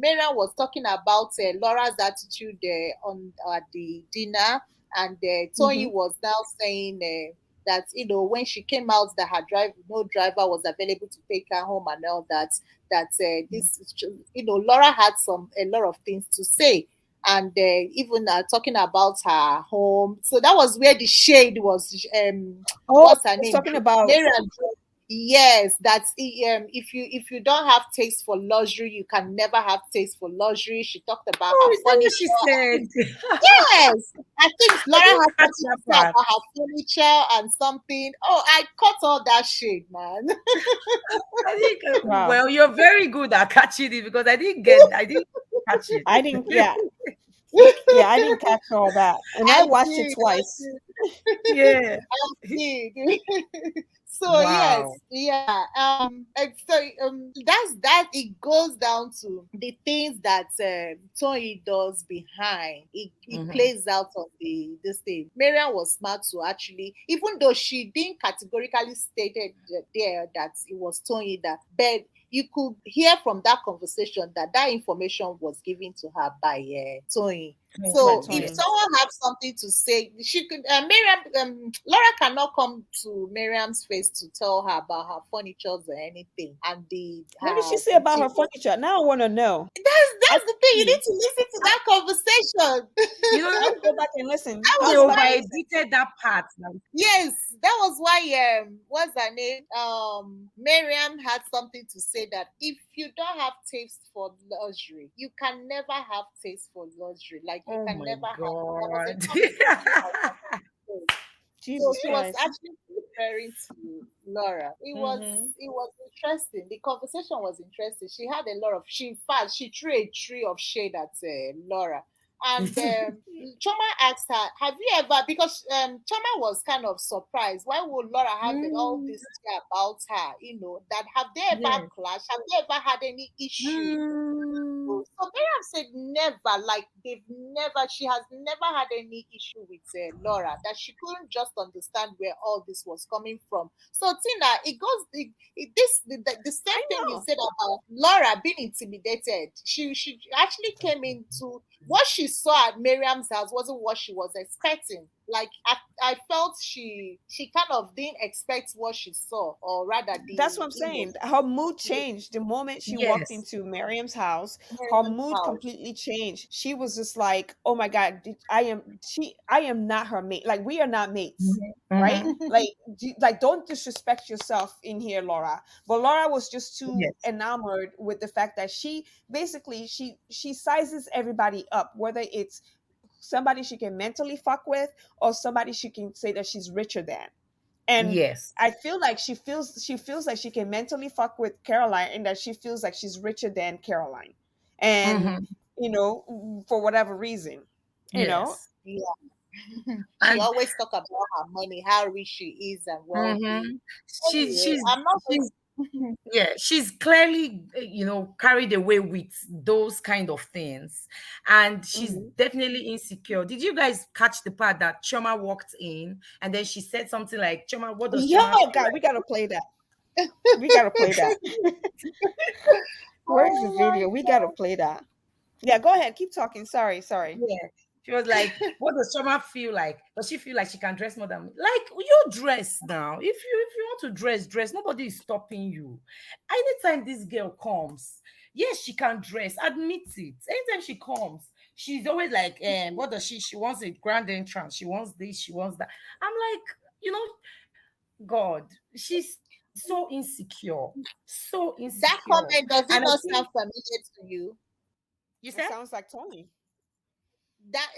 Miriam was talking about Laura's attitude on at the dinner, and Mm-hmm. Toyin was now saying that when she came out, that her no driver was available to take her home and all that. That this Laura had a lot of things to say, and even talking about her home. So that was where the shade was. Oh, What's her it's name? talking about. Mariam. Yes, that's if you don't have taste for luxury, you can never have taste for luxury. She talked about her Oh, is that what she furniture. said? Yes, I think I Laura didn't has catch something that to say part. about her furniture and something. Oh, I caught all that shade, man. I think, Wow. well, you're very good at catching it because I didn't catch it. I didn't. Yeah. Yeah. I didn't catch all that, and I I watched it did, I twice. did, Yeah. I did. So yes, Wow. yeah. And so that's that. It goes down to the things that Tony does behind. It Hmm. plays out on the this thing. Marian was smart to actually, even though she didn't categorically stated there that it was Tony that, but you could hear from that conversation that that information was given to her by Tony. By So if Yes. Tony. someone have something to say, she could. Miriam, Laura cannot come to Miriam's face to tell her about her furnitures or anything, and What did she say about her furniture? Now I want to know. I That's the thing. You see. need to listen to that conversation. You know, I'll go back and listen. That they was I'll go why. back and over listen. edited that part. Now. Yes, that was why. What's her name? Miriam had something to say that if you don't have taste for luxury, you can never have taste for luxury. Like you Oh can my never have. There was a God. conversation like that. So Jesus she was Christ. actually referring to Laura. Hmm. It was interesting. The conversation was interesting. She had a lot of in fact she threw a tree of shade at Laura. And Choma asked her, "Have you ever?" Because Choma was kind of surprised. Why would Laura have all Mm, this tea about her? That have they ever yes. clashed? Have they ever had any issue? Mm, So Mariam said never, like they've never, she has never had any issue with Laura, that she couldn't just understand where all this was coming from. So Tina, it goes, the I same thing you know. said about Laura being intimidated. She actually came into what she saw at Miriam's house wasn't what she was expecting. Like I felt she kind of didn't expect what she saw, or rather That's what the I'm saying. Her mood changed the moment she walked yes. into Miriam's house. Her Miriam's mood house. completely changed. She was just like, "Oh my God, I am not her mate. Like we are not mates, right? Hmm. Like, like don't disrespect yourself in here, Laura." But Laura was just too Yes. enamored with the fact that she basically she sizes everybody up, whether it's somebody she can mentally fuck with or somebody she can say that she's richer than. And Yes. I feel like she feels like she can mentally fuck with Caroline, and that she feels like she's richer than Caroline. And Hmm. for whatever reason, you know. Yes. Yeah. She And always talk about her money, how rich she is and wealthy. mhm. Anyway, She's I'm not she's going yeah, she's clearly carried away with those kind of things, and she's Mhm. definitely insecure. Did you guys catch the part that Choma walked in and then she said something like, "Choma, what does Yo, Choma feel God, we like?" gotta play that. We gotta play that. Where's the Oh my video? We gotta god. play that. Yeah, go ahead. Keep talking. Sorry, sorry. Yeah. She was like, "What does Choma feel like? Does she feel like she can dress more than me? Like you dress now. If you want to dress, dress. Nobody is stopping you. Anytime this girl comes, yes, she can dress. Admit it. Anytime she comes, she's always like, what does she wants a grand entrance. She wants this. She wants that. I'm like, you know, God, she's so insecure, so That insecure, comment, does it and I not sound think familiar to you? you It said sounds like Tony. That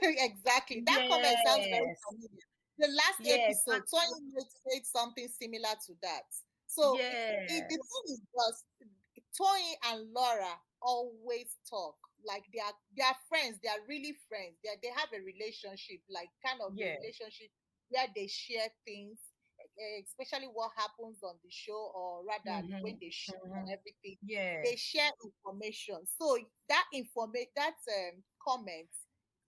exactly. That comment sounds very yes, familiar. The last yes, episode, Toyin said something similar to that. So the yes. thing is just Toyin and Laura always talk. Like they are friends, they are really friends. They have a relationship, like kind of a Yes. relationship where they share things, especially what happens on the show, or rather when Mm-hmm. they share and Mm-hmm. everything. They Yes. share information. So that that comment,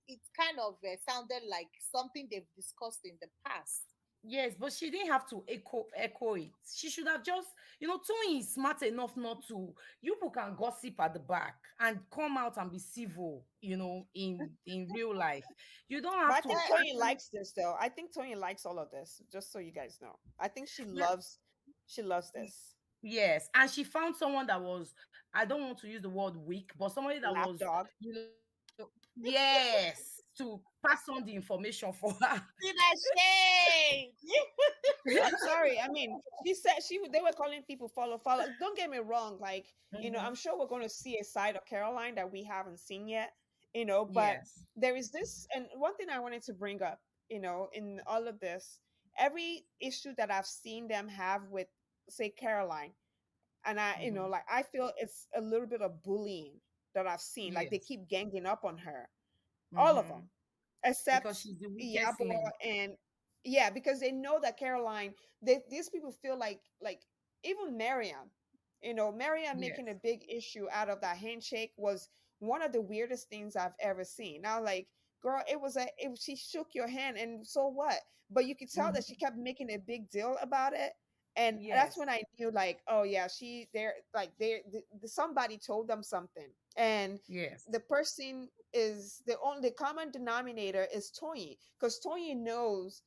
it kind of sounded like something they've discussed in the past. Yes, but she didn't have to echo it. She should have just, Toyin is smart enough not to. You people can gossip at the back and come out and be civil, in real life. You don't But I have think to Tony actually. likes this though. I think Tony likes all of this, just so you guys know. I think Well, she loves this. yes, and she found someone that was, I don't want to use the word weak, but somebody that was, Lapdog. yes, to pass on the information for her. See that shade. I'm sorry. I mean, she said they were calling people follow. Don't get me wrong. Like, I'm Mhm. sure we're going to see a side of Caroline that we haven't seen yet, but Yes, there is this. And one thing I wanted to bring up, in all of this, every issue that I've seen them have with, say, Caroline, and mhm. like I feel it's a little bit of bullying that I've seen. Like they Yes, keep ganging up on her, all of them, mhm. Because except she's the weakest Yabo. link. And yeah, because they know that Caroline, these people feel like even Mariam, Mariam making a Yes. big issue out of that handshake was one of the weirdest things I've ever seen. Now, like, girl, she shook your hand, and so what? But you could tell that she Mhm. kept making a big deal about it. And that's Yes. when I knew, like, oh yeah, they're like, somebody told them something. And Yes. the person is the only common denominator is Toyin, because Toyin knows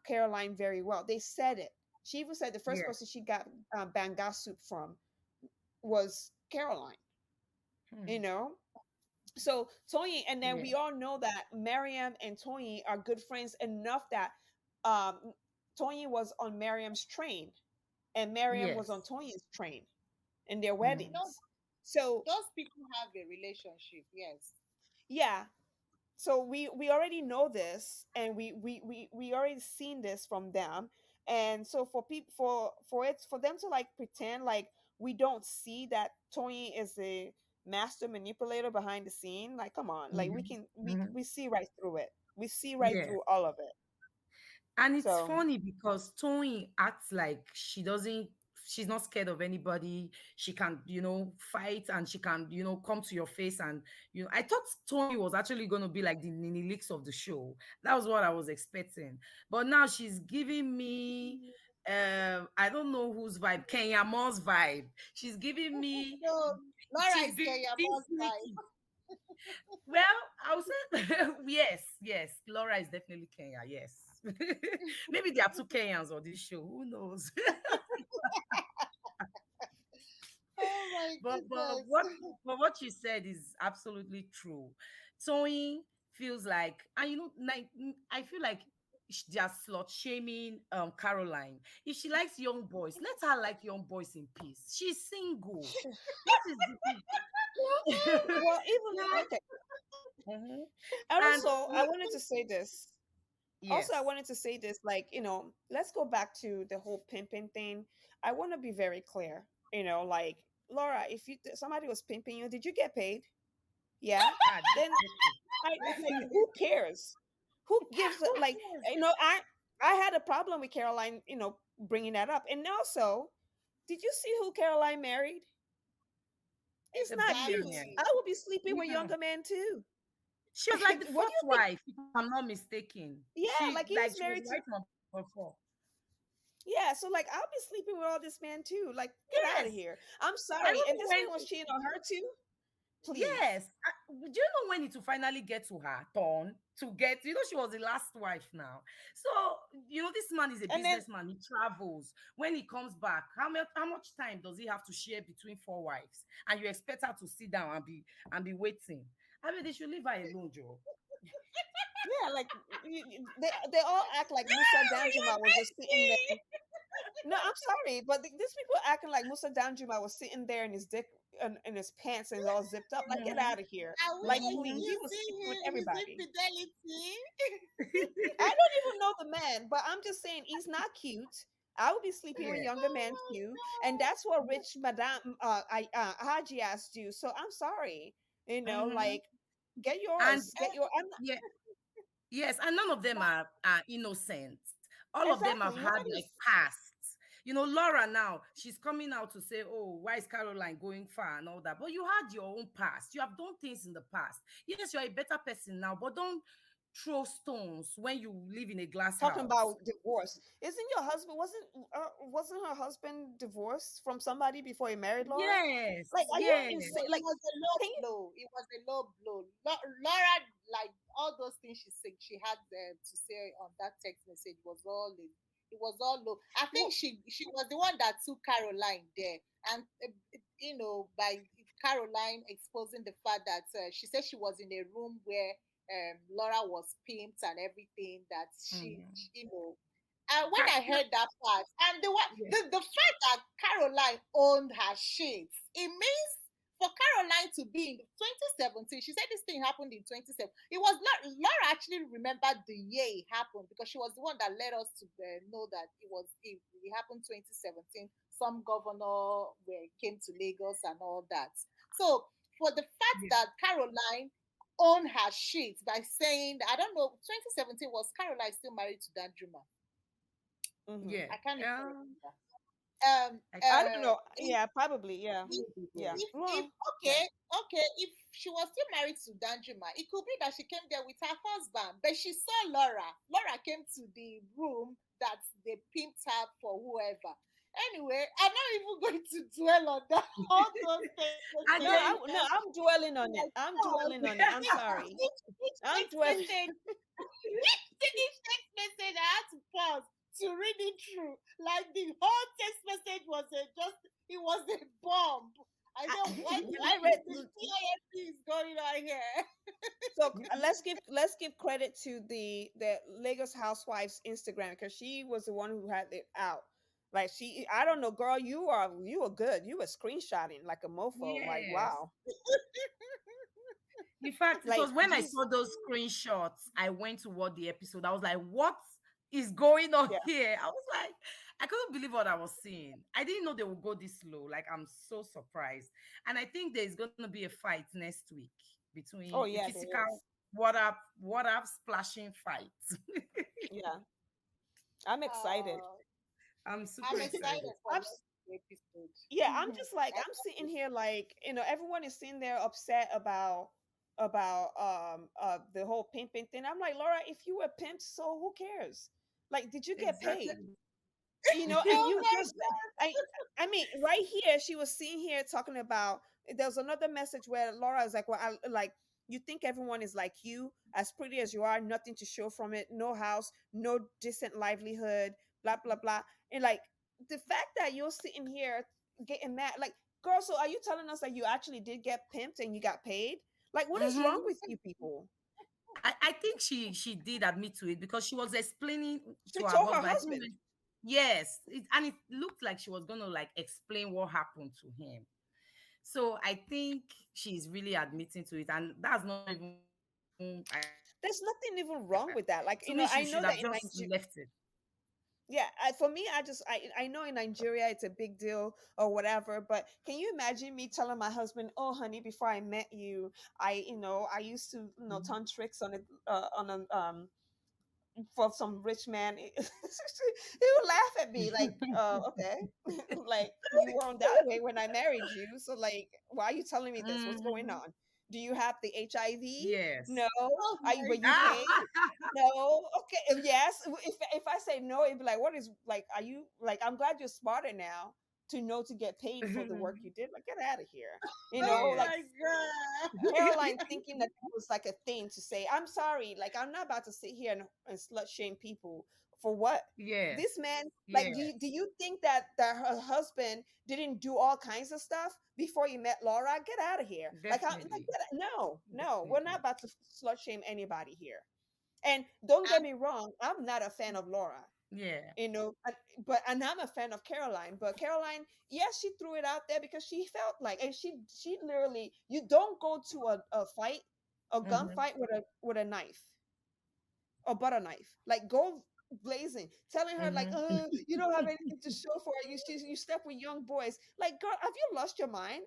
Caroline very well. They said it. She even said the first Yes. person she got banga soup from was Caroline. You Hmm. know, so Toyin, and then we Yes. all know that Mariam and Toyin are good friends enough that um, Toyin was on Mariam's train, and Mariam was on Yes. Toyin's train in their You Hmm. know, weddings. So those people have a relationship. Yes. yeah, so we already know this, and we already seen this from them. And so for people, for them to like pretend like we don't see that Tony is a master manipulator behind the scene, like, come on, like, we Hmm. can Hmm. we see right through it. We see right Yes. through all of it. And it's So funny because Toyin acts like she's not scared of anybody. She can, fight, and she can, come to your face. And, I thought Toyin was actually going to be like the Nini Leaks of the show. That was what I was expecting. But now she's giving me, I don't know whose vibe, Kenya Moore's vibe. She's giving me, No, Laura she's is being Kenya Moss sneaky. type. Well, I would say yes, yes. Laura is definitely Kenya. Yes, maybe there are two Kenyans on this show. Who knows? Oh my but goodness. what you said is absolutely true. Toyin feels like, and like, I feel like they are slut shaming Caroline. If she likes young boys, let her like young boys in peace. She's single. What is the well, even yeah? okay. Mhm. And And also I wanted to say this. Also, I yes, wanted to say this, like, let's go back to the whole pimping thing. I want to be very clear, like, Laura, if somebody was pimping you, did you get paid? Yeah. Then like, definitely. who cares? Who gives Who it? Like, cares? I had a problem with Caroline, bringing that up. And also, did you see who Caroline married? It's The not cute. billionaire. Exactly. I will be sleeping with Yeah. younger men too. She was like the What do fourth you think? wife, if I'm not mistaken. Yeah, like, he was She was married to. right number four. Yeah, so like, I'll be sleeping with all this man too. Like, get out of Yes. here. I'm I sorry. don't And know this man was cheating on her too. Please. yes. Do you know when it will finally get to her turn to get, she was the last wife now. So, this man is a And then businessman. He travels. When he comes back, how much time does he have to share between four wives? And you expect her to sit down and be waiting. I mean, they should leave her alone, Joe. yeah, like, they all act like Musa Danjuma was just sitting there. No, I'm sorry, but these people acting like Musa Danjuma was sitting there in his dick in his pants and all zipped up. Like, get Mhm. out of here. Are we Like, please, he was accusing sleeping with him? Is it everybody. fidelity? I don't even know the man, but I'm just saying he's not cute. I would be sleeping with Yeah. younger men too, and Oh that's what rich Madame Haji asked do. So I'm sorry, Mhm. like, get And yours, get your. I'm not, yeah, yes, and none of them are innocent. All of them have exactly. had like Nobody's. pasts. Laura now, she's coming out to say, oh, why is Caroline going far and all that? But you had your own past. You have done things in the past. Yes, you're a better person now, but don't throw stones when you live in a glass Talking house. about divorce. Isn't your husband wasn't her husband divorced from somebody before he married Laura? Like, Yes, are you yes, No, insane? it Like, was a low can you? blow. It was a low blow. Laura, like all those things she said, she had to say on that text message was all it was all low. I think Well, she was the one that took Caroline there, and by Caroline exposing the fact that she said she was in a room where Laura was pimped and everything. That mhm. and when I heard that part, and Yeah. the fact that Caroline owned her shit, it means for Caroline to be in 2017, she said this thing happened in 2017. It was Laura actually remembered the year it happened because she was the one that led us to know that it happened 2017. Some governor came to Lagos and all that. So for the fact Yeah. that Caroline owned her shit by saying, I don't know, 2017 was Caroline still married to Danjuma? hmm Yeah. I can't even Um, remember. I I don't Uh, know. Yeah, probably. Yeah, if yeah. if Well, yeah. okay, if she was still married to Danjuma, it could be that she came there with her husband, but she saw Laura. Laura came to the room that they pimped her for whoever. Anyway, I'm not even going to dwell on that. All those things and then No, I'm dwelling on it. like I'm God. dwelling on it. I'm sorry. Each I'm text dwelling. message, each text message, I had to pause to read it through. Like the whole text message was it was a bomb. I I, said, what when I read, the CIFP is going on here? so let's give credit to the Lagos Housewives Instagram because she was the one who had it out. Like I don't know, girl, you are good. You were screenshotting like a mofo. Like yes. wow, In fact, it like was when I geez, saw those screenshots, I went to watch the episode. I was like, what is going on yeah. here? I was like, I couldn't believe what I was seeing. I didn't know they would go this low. Like, I'm so surprised. And I think there's going to be a fight next week Oh between a yeah, there physical is. water splashing fight. Yeah, I'm excited. Uh, I'm super I'm excited excited. for I'm next episode. Yeah, I'm just like I I'm sitting here like everyone is sitting there upset about the whole pimping thing. I'm like, Laura, if you were pimped, so who cares? Like, did you get paid? Exactly. And oh you my just I mean, right here, she was sitting here talking about there's another message where Laura is like, well, I like you think everyone is like you, as pretty as you are, nothing to show from it, no house, no decent livelihood, blah blah blah. And like the fact that you're sitting here getting mad, like, girl, so are you telling us that you actually did get pimped and you got paid? Like, what is wrong Mhm. with you people? I think she did admit to it because she was explaining She to her told her husband. I think husband. yes, and it looked like she was gonna like explain what happened to him. So I think she's really admitting to it, and that's not even. There's nothing even wrong with that. To Like, me, she I should know have that in just Nigeria. left it. Yeah, for me, I know in Nigeria it's a big deal or whatever, but can you imagine me telling my husband, "Oh, honey, before I met you, I used to turn tricks on a for some rich man." He would laugh at me like, okay, like you weren't that way when I married you, so like, why are you telling me this? What's going Mhm. on? Do you have the HIV? Yes. No. Are you? Were my you Ah, paid? No. Okay. Yes. If I say no, it'd be like, what is like? Are you like? I'm glad you're smarter now to know to get paid for the work you did. Like, get out of here. oh Like my yes. god. Caroline thinking that it was like a thing to say. I'm sorry. Like, I'm not about to sit here and slut shame people for what. This Yes. man, like, do Yes. you think that her husband didn't do all kinds of stuff before you met Laura? Get out of here. Definitely. No, we're not Definitely. about to slut shame anybody here. And don't get And me wrong, I'm not a fan of Laura, Yeah. and I'm a fan of Caroline. But Caroline, yes, she threw it out there because she felt like, and she literally, you don't go to a fight, a Mhm. gunfight with a knife or butter knife. Like, go blazing, telling her like, Mhm. you don't have anything to show for it. You step with young boys. Like, girl, have you lost your mind?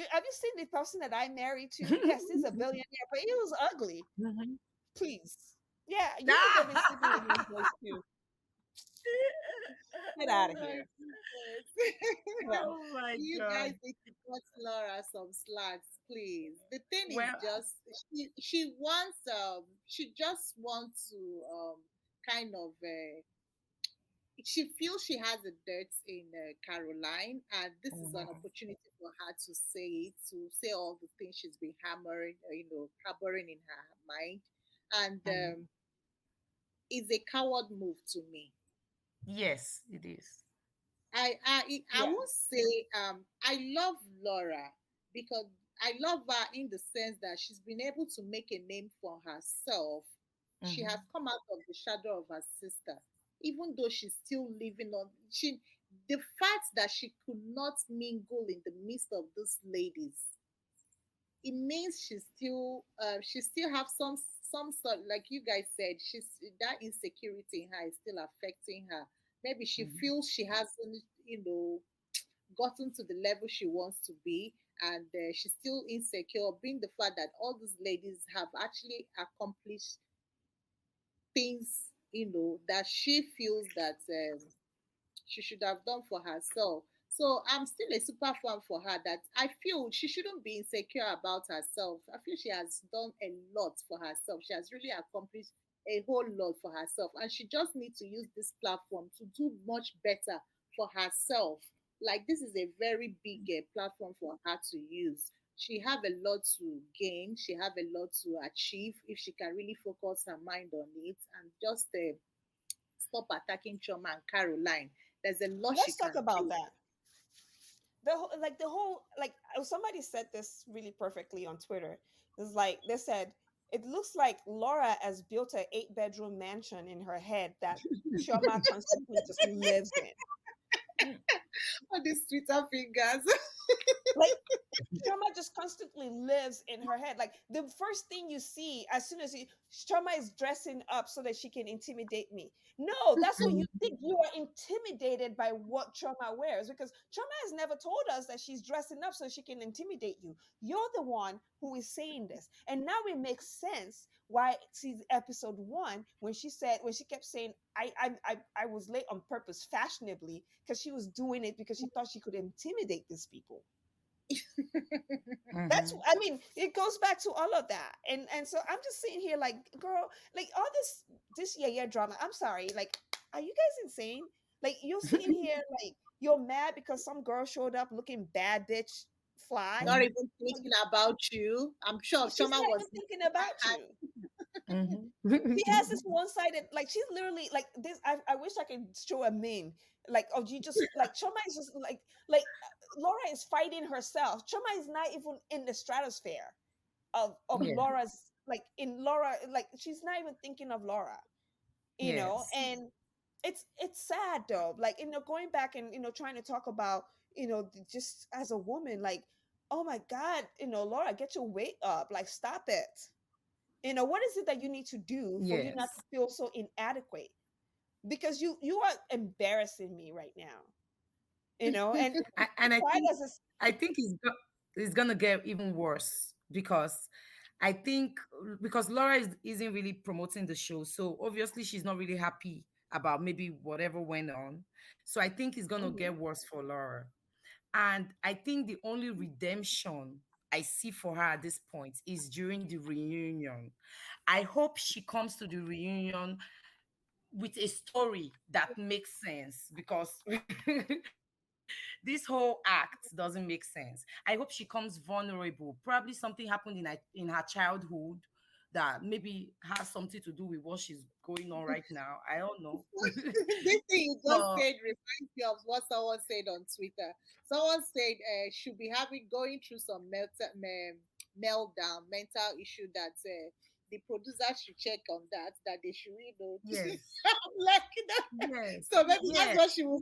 Have you seen the person that I married to? Yes, he's a billionaire, but he was ugly. Mhm. Please. Yeah, you could go be sleeping with young Ah! boys too. Get Oh out of my here. goodness. Well, Oh my You guys God. need to cut Laura some slacks, please. The thing is Well, just she wants she just wants to kind of she feels she has a dirt in Caroline, and this is an mhm, opportunity for her to say it, to say all the things she's been hammering, harboring in her mind, and mhm. it's a coward move to me. Yes, it is. I yeah. won't say I love Laura because I love her in the sense that she's been able to make a name for herself. She has Mhm. come out of the shadow of her sister, even though she's still living on she the fact that she could not mingle in the midst of these ladies, it means she still have some sort, like you guys said, she's that insecurity in her is still affecting her. Maybe she Mhm. feels she hasn't gotten to the level she wants to be, and she's still insecure being the fact that all these ladies have actually accomplished things that she feels that she should have done for herself. So I'm still a super fan for her, that I feel she shouldn't be insecure about herself. I feel she has done a lot for herself. She has really accomplished a whole lot for herself. And she just needs to use this platform to do much better for herself. Like, this is a very big platform for her to use. She have a lot to gain. She have a lot to achieve if she can really focus her mind on it and just stop attacking Chioma and Caroline. There's a lot she Let's talk can about do. that. The whole somebody said this really perfectly on Twitter. It's like they said it looks like Laura has built an 8 bedroom mansion in her head that Shoma constantly just lives in. Mm. All these Twitter fingers. Like Shoma just constantly lives in her head. Like the first thing you see as soon as Shoma is dressing up so that she can intimidate me. No, that's what you Mhm. think. You are intimidated by what Shoma wears because Shoma has never told us that she's dressing up so she can intimidate you. You're the one who is saying this. And now it makes sense why she's episode 1 when she kept saying I was late on purpose fashionably because she was doing it because she thought she could intimidate these people. That's Mhm. I mean, it goes back to all of that. And so I'm just sitting here like, girl, like all this yeah drama. I'm sorry, like, are you guys insane? Like you're sitting here like you're mad because some girl showed up looking bad bitch fly. Not Mhm. even thinking about you. I'm sure She's Choma not was even thinking about you. Mhm. She has this one-sided, like she's literally like this. I wish I could show a meme, like oh you just like Choma is just Laura is fighting herself. Choma is not even in the stratosphere of Yeah. Laura's, like in Laura, like she's not even thinking of Laura, Yes. and it's sad though, like going back and trying to talk about just as a woman, like oh my god, Laura, get your weight up, like stop it. What is it that you need to do for you not to Yes. feel so inadequate? Because you are embarrassing me right now, and And why does this I think it's gonna get even worse because I think because Laura isn't really promoting the show, so obviously she's not really happy about maybe whatever went on. So I think it's gonna Mhm. get worse for Laura. And I think the only redemption I see for her at this point is during the reunion. I hope she comes to the reunion with a story that makes sense because this whole act doesn't make sense. I hope she comes vulnerable. Probably something happened in her childhood that maybe has something to do with what she's going on right now. I don't know. This thing you just But said reminds me of what someone said on Twitter. Someone said should be having going through some meltdown, mental issue that the producer should check on that. That they should, yes, like that. yes, So maybe that's yes, what she will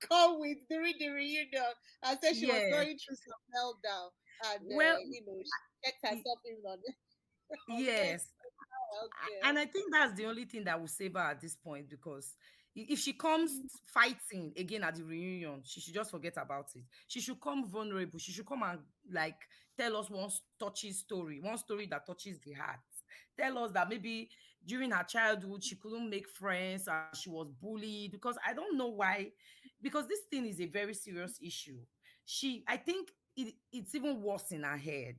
come with during the reunion. And said she was yes. going through some meltdown, and Well, she checked y- herself in on mental. yes. Okay. And I think that's the only thing that will save her at this point because if she comes fighting again at the reunion, she should just forget about it. She should come vulnerable. She should come and like tell us one touchy story, one story that touches the heart. tell us that maybe during her childhood she couldn't make friends and she was bullied, because I don't know why, because this thing is a very serious issue. I think it's even worse in her head.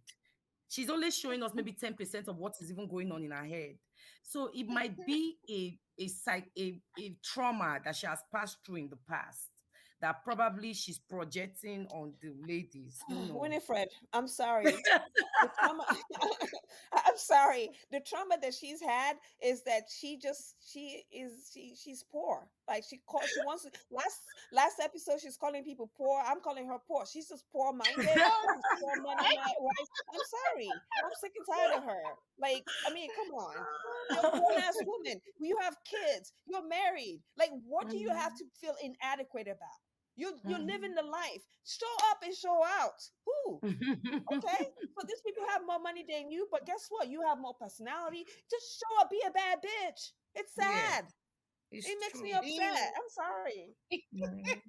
She's only showing us maybe 10% of what is even going on in her head. So it might be a trauma that she has passed through in the past that probably she's projecting on the ladies. Who knows? Winifred, I'm sorry. The trauma I'm sorry. The trauma that she's had is that she's poor. Like she wants to last episode she's calling people poor. I'm calling her poor. She's just poor minded. Oh, Poor money, right? I'm sorry. I'm sick and tired of her. Like, I mean, come on. You're a grown ass woman. You have kids. You're married. Like, what do you have to feel inadequate about? You're living the life. Show up and show out. Who? Okay. So these people have more money than you, but guess what? You have more personality. Just show up, be a bad bitch. It's Yeah, sad. it's It makes true. me upset. I'm sorry. Mhm.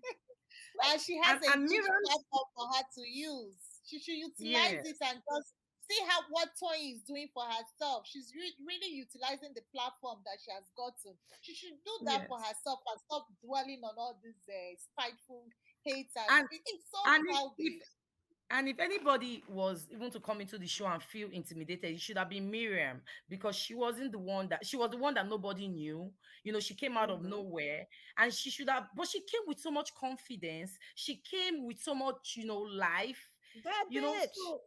and she has a And huge Miriam's, platform for her to use. She should utilize yes, it and just see how what Toyin is doing for herself. She's really utilizing the platform that she has gotten. She should do that for yes. herself and stop dwelling on all these spiteful hate, and And it's so and childish. if anybody was even to come into the show and feel intimidated, it should have been Miriam, because she wasn't the one that she was the one that nobody knew. She came out of Mhm. nowhere, and she should have, but she came with so much confidence. She came with so much, life, Bad bitch. So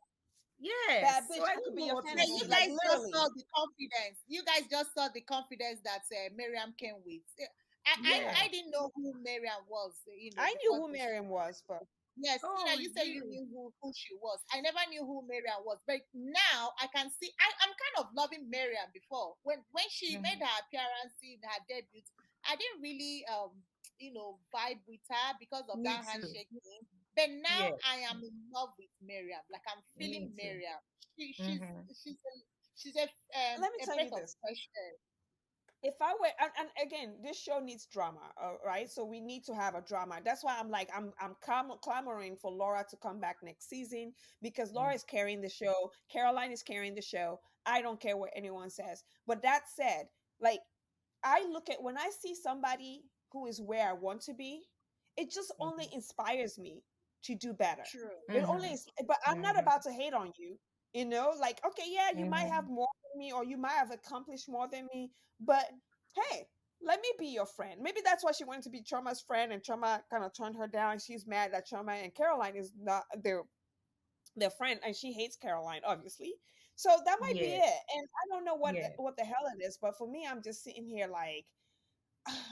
yes. Bad So bitch. I I don't could know be a what to Yeah, fantasy. you say. Like guys just saw literally. the confidence. You guys just saw the confidence that Miriam came with. I Yeah. didn't know who Miriam was, I knew before who the Miriam show. was, but Yes, Oh, you said you really? knew who she was. I never knew who Miriam was, but now I can see. I'm kind of loving Miriam before when she made Mhm. her appearance in her debut. I didn't really vibe with her because of Me that too. handshake thing. But now Yeah, I am in love with Miriam. Like I'm me feeling too. Miriam. Hmm. She's let me a tell breath you of this. fresh air. If I were, and again, this show needs drama, right? So we need to have a drama. That's why I'm clamoring for Laura to come back next season, because Laura is carrying the show. Caroline is carrying the show. I don't care what anyone says. But that said, like, I look at when I see somebody who is where I want to be, it just only inspires me to do better. True. It only Hmm. is, but I'm not Hmm. about to hate on you. Like, okay, yeah, you might have Hmm. more than me, or you might have accomplished more than me, but hey, let me be your friend. Maybe that's why she wanted to be Choma's friend, and Choma kind of turned her down. She's mad that Choma and Caroline is not their friend, and she hates Caroline, obviously. So that might be Yeah, it. And I don't know yeah. what the hell it is, but for me, I'm just sitting here like,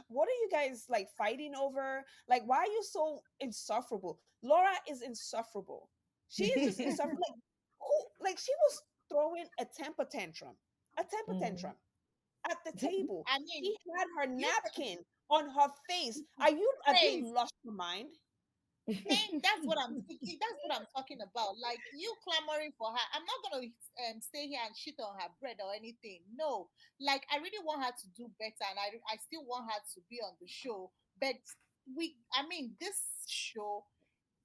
what are you guys like fighting over? Like, why are you so insufferable? Laura is insufferable. She is just insufferable. Like, who? Like, she was throwing a temper Mhm. tantrum at the table. I mean, She had her you napkin on her face. Have you face. lost your mind? Same, that's what I'm thinking. That's what I'm talking about. Like you clamoring for her. I'm not gonna stay here and shit on her bread or anything. No, like I really want her to do better, and I still want her to be on the show. But I mean, this show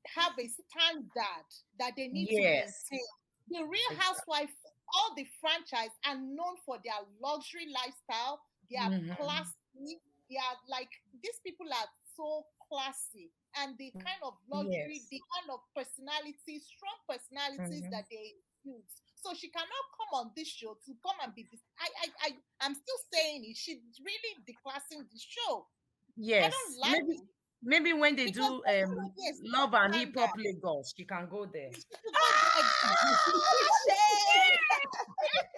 have a standard that they need to Yes, maintain. The Real exactly. Housewife, all the franchise are known for their luxury lifestyle. They are Hmm. classy. They are like these people are so classy, and the kind of luxury, Yes. the kind of personality, strong personalities Hmm. that they use. So she cannot come on this show to come and be this. I'm still saying it. She's really declassing the show. I don't Yes. like Maybe it when they because do there's already a Love and Hip Hop standard. Lagos, she can go there. She should go there. Shade!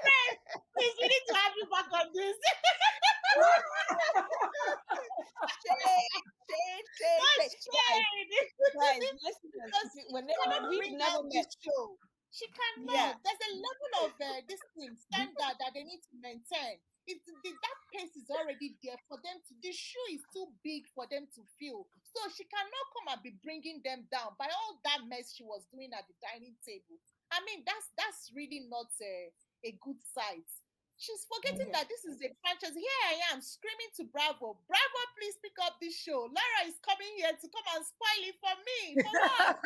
Friend, please, we need to have you back on this. Shade. What's shade? Guys, listen. Because she cannot We've bring never out met. this show. She Yeah, cannot. There's a level of this thing standard that they need to maintain. That pace is already there for them to. The shoe is too big for them to feel. So she cannot come and be bringing them down by all that mess she was doing at the dining table. I mean, that's really not a good sight. She's forgetting yeah. that this is a franchise. Here I am screaming to Bravo. Bravo, please pick up this show. Lara is coming here to come and spoil it for me. For what?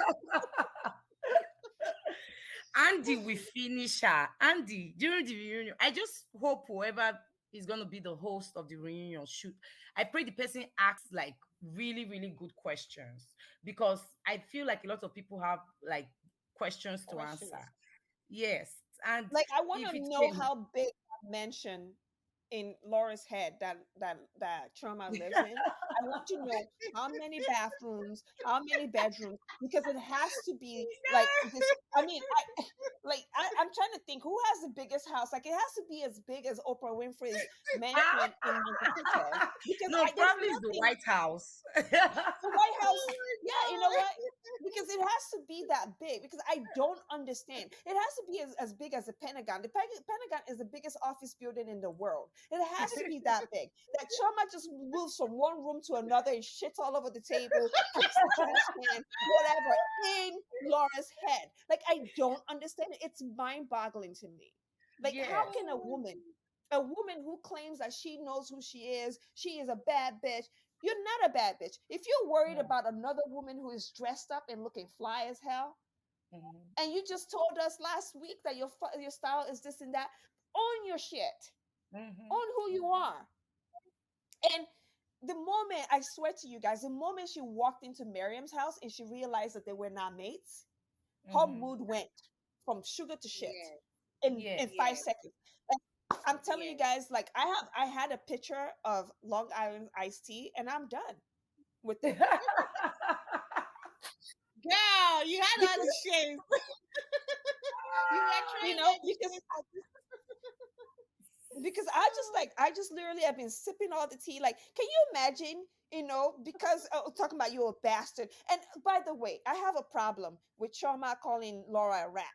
Andy will finish her. Andy, during the reunion, I just hope whoever is going to be the host of the reunion should, I pray the person asks like really, really good questions, because I feel like a lot of people have like questions to answer. Questions. Yes. And Like I want if to it know can, how big that mansion in Laura's head that Trauma lives in. I want to know how many bathrooms, how many bedrooms, because it has to be like this. I mean, I'm trying to think who has the biggest house. Like it has to be as big as Oprah Winfrey's mansion in Montecito, because no, there's probably it's the nothing. White House. The White House, Oh yeah, you know my what? Because it has to be that big. Because I don't understand. It has to be as big as the Pentagon. The Pentagon is the biggest office building in the world. It has to be that big. That Chama just moves from one room to another and shits all over the table, kicks the trash can, whatever, in Laura's head. Like I don't understand it. It's mind-boggling to me. Like, how Yes. can a woman who claims that she knows who she is a bad bitch, you're not a bad bitch. If you're worried No. about another woman who is dressed up and looking fly as hell, Mhm. and you just told us last week that your style is this and that, own your shit, Mhm. own who you are. And the moment, I swear to you guys, the moment she walked into Miriam's house and she realized that they were not mates, her Mhm. mood went from sugar to shit yes, in Yes. 5 seconds. Like, I'm telling you yes. guys, like I had a picture of Long Island iced tea, and I'm done with it. Girl, you had all the Because shades. You were you trying know, all the shades at this. because I just literally have been sipping all the tea. Like, can you imagine? You know, because talking about you a bastard. And by the way, I have a problem with Chioma calling Laura a rat.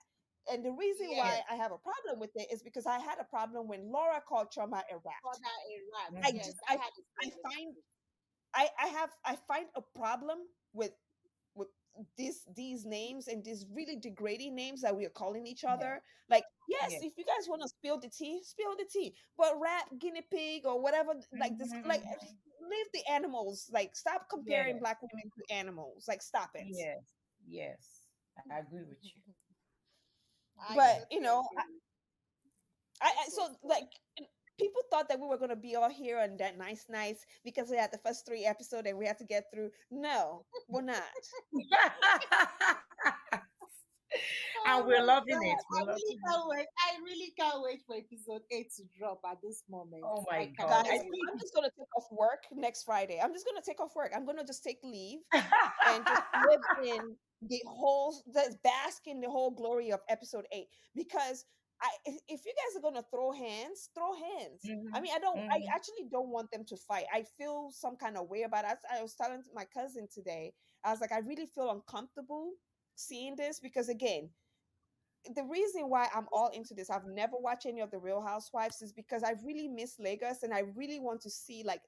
And the reason Yes, why I have a problem with it is because I had a problem when Laura called Chioma a for rat. that a rat. I Mhm. Yes, just I had the I same find mistake. I find a problem with these names and these really degrading names that we are calling each Yeah. other. Like, yes, Yeah. if you guys want to spill the tea. But rat, guinea pig, or whatever, like this, like Mhm. leave the animals. Like, stop comparing Yes. black women to animals. Like, stop it. Yes. Yes. I agree with you. I But Yeah. you totally know, agree. I This was so fun. like people thought that we were gonna be all here on that nice because we had the first 3 episodes and we had to get through. No, we're not. And Oh we're my loving god, it. We're I really loving it. can't wait. I really can't wait for episode 8 to drop at this moment. Oh my I God. cannot Guys, I wait. I'm think just gonna take off work next Friday. I'm just gonna take off work. I'm gonna just take leave and just live in the bask in the whole glory of episode 8. Because if you guys are gonna throw hands. I Mhm. mean, I Mhm. actually don't want them to fight. I feel some kind of way about it. I was telling my cousin today, I was like, I really feel uncomfortable seeing this because, again, the reason why I'm all into this, I've never watched any of the Real Housewives, is because I really miss Lagos and I really want to see like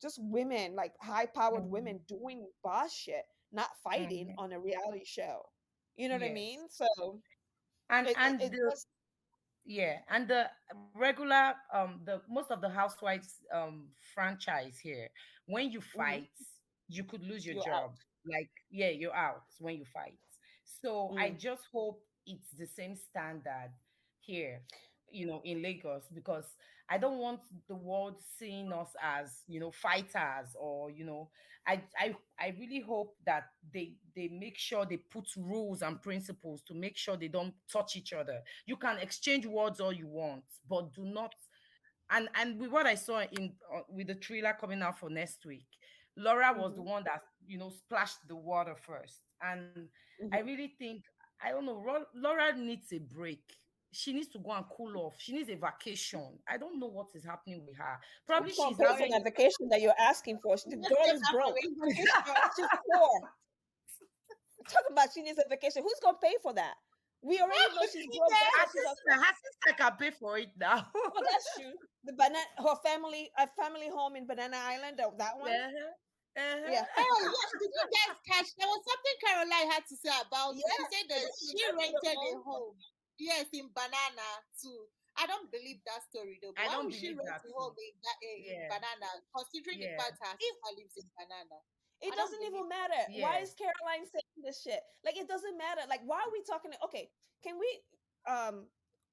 just women, like high powered women Mhm. doing boss shit, not fighting Mhm. on a reality show. You know what I Yes. mean? So And it the just yeah, and the regular the most of the housewives franchise here, when you mhm, fight, you could lose your you're job. out. Like, yeah, you're out when you fight. So I Mm. just hope it's the same standard here, in Lagos, because I don't want the world seeing us as, fighters, or, I really hope that they make sure they put rules and principles to make sure they don't touch each other. You can exchange words all you want, but do not. And with what I saw in with the trailer coming out for next week, Laura was the Hmm. one that splashed the water first, and I Hmm. really think, I don't know, Laura needs a break. She needs to go and cool off. She needs a vacation. I don't know what is happening with her. Probably Who's gonna she's pay for that having. vacation that you're asking for? The Let's girl take is her for broke. vacation. She's poor. Talk about she needs a vacation. Who's gonna pay for that? We already know she's She broke. said, That's Her why she's sister, her sister can pay for it now. Oh, that's true. The banana, her family, a family home in Banana Island. That one. Uh-huh. Uh-huh. Yeah, oh, yes, did you guys catch? There was something Caroline had to say about it. She yeah. said And that then she she rented a rented a home. home. Yes, in Banana too. I don't believe that story though. But I why don't would she believe rent that a home too. in Yeah. Banana, considering the Yeah. fact her It, sister lives in Banana? it I don't doesn't believe even that. matter. Why Yes. is Caroline saying this shit. Like it doesn't matter. Like why are we talking? Okay, can we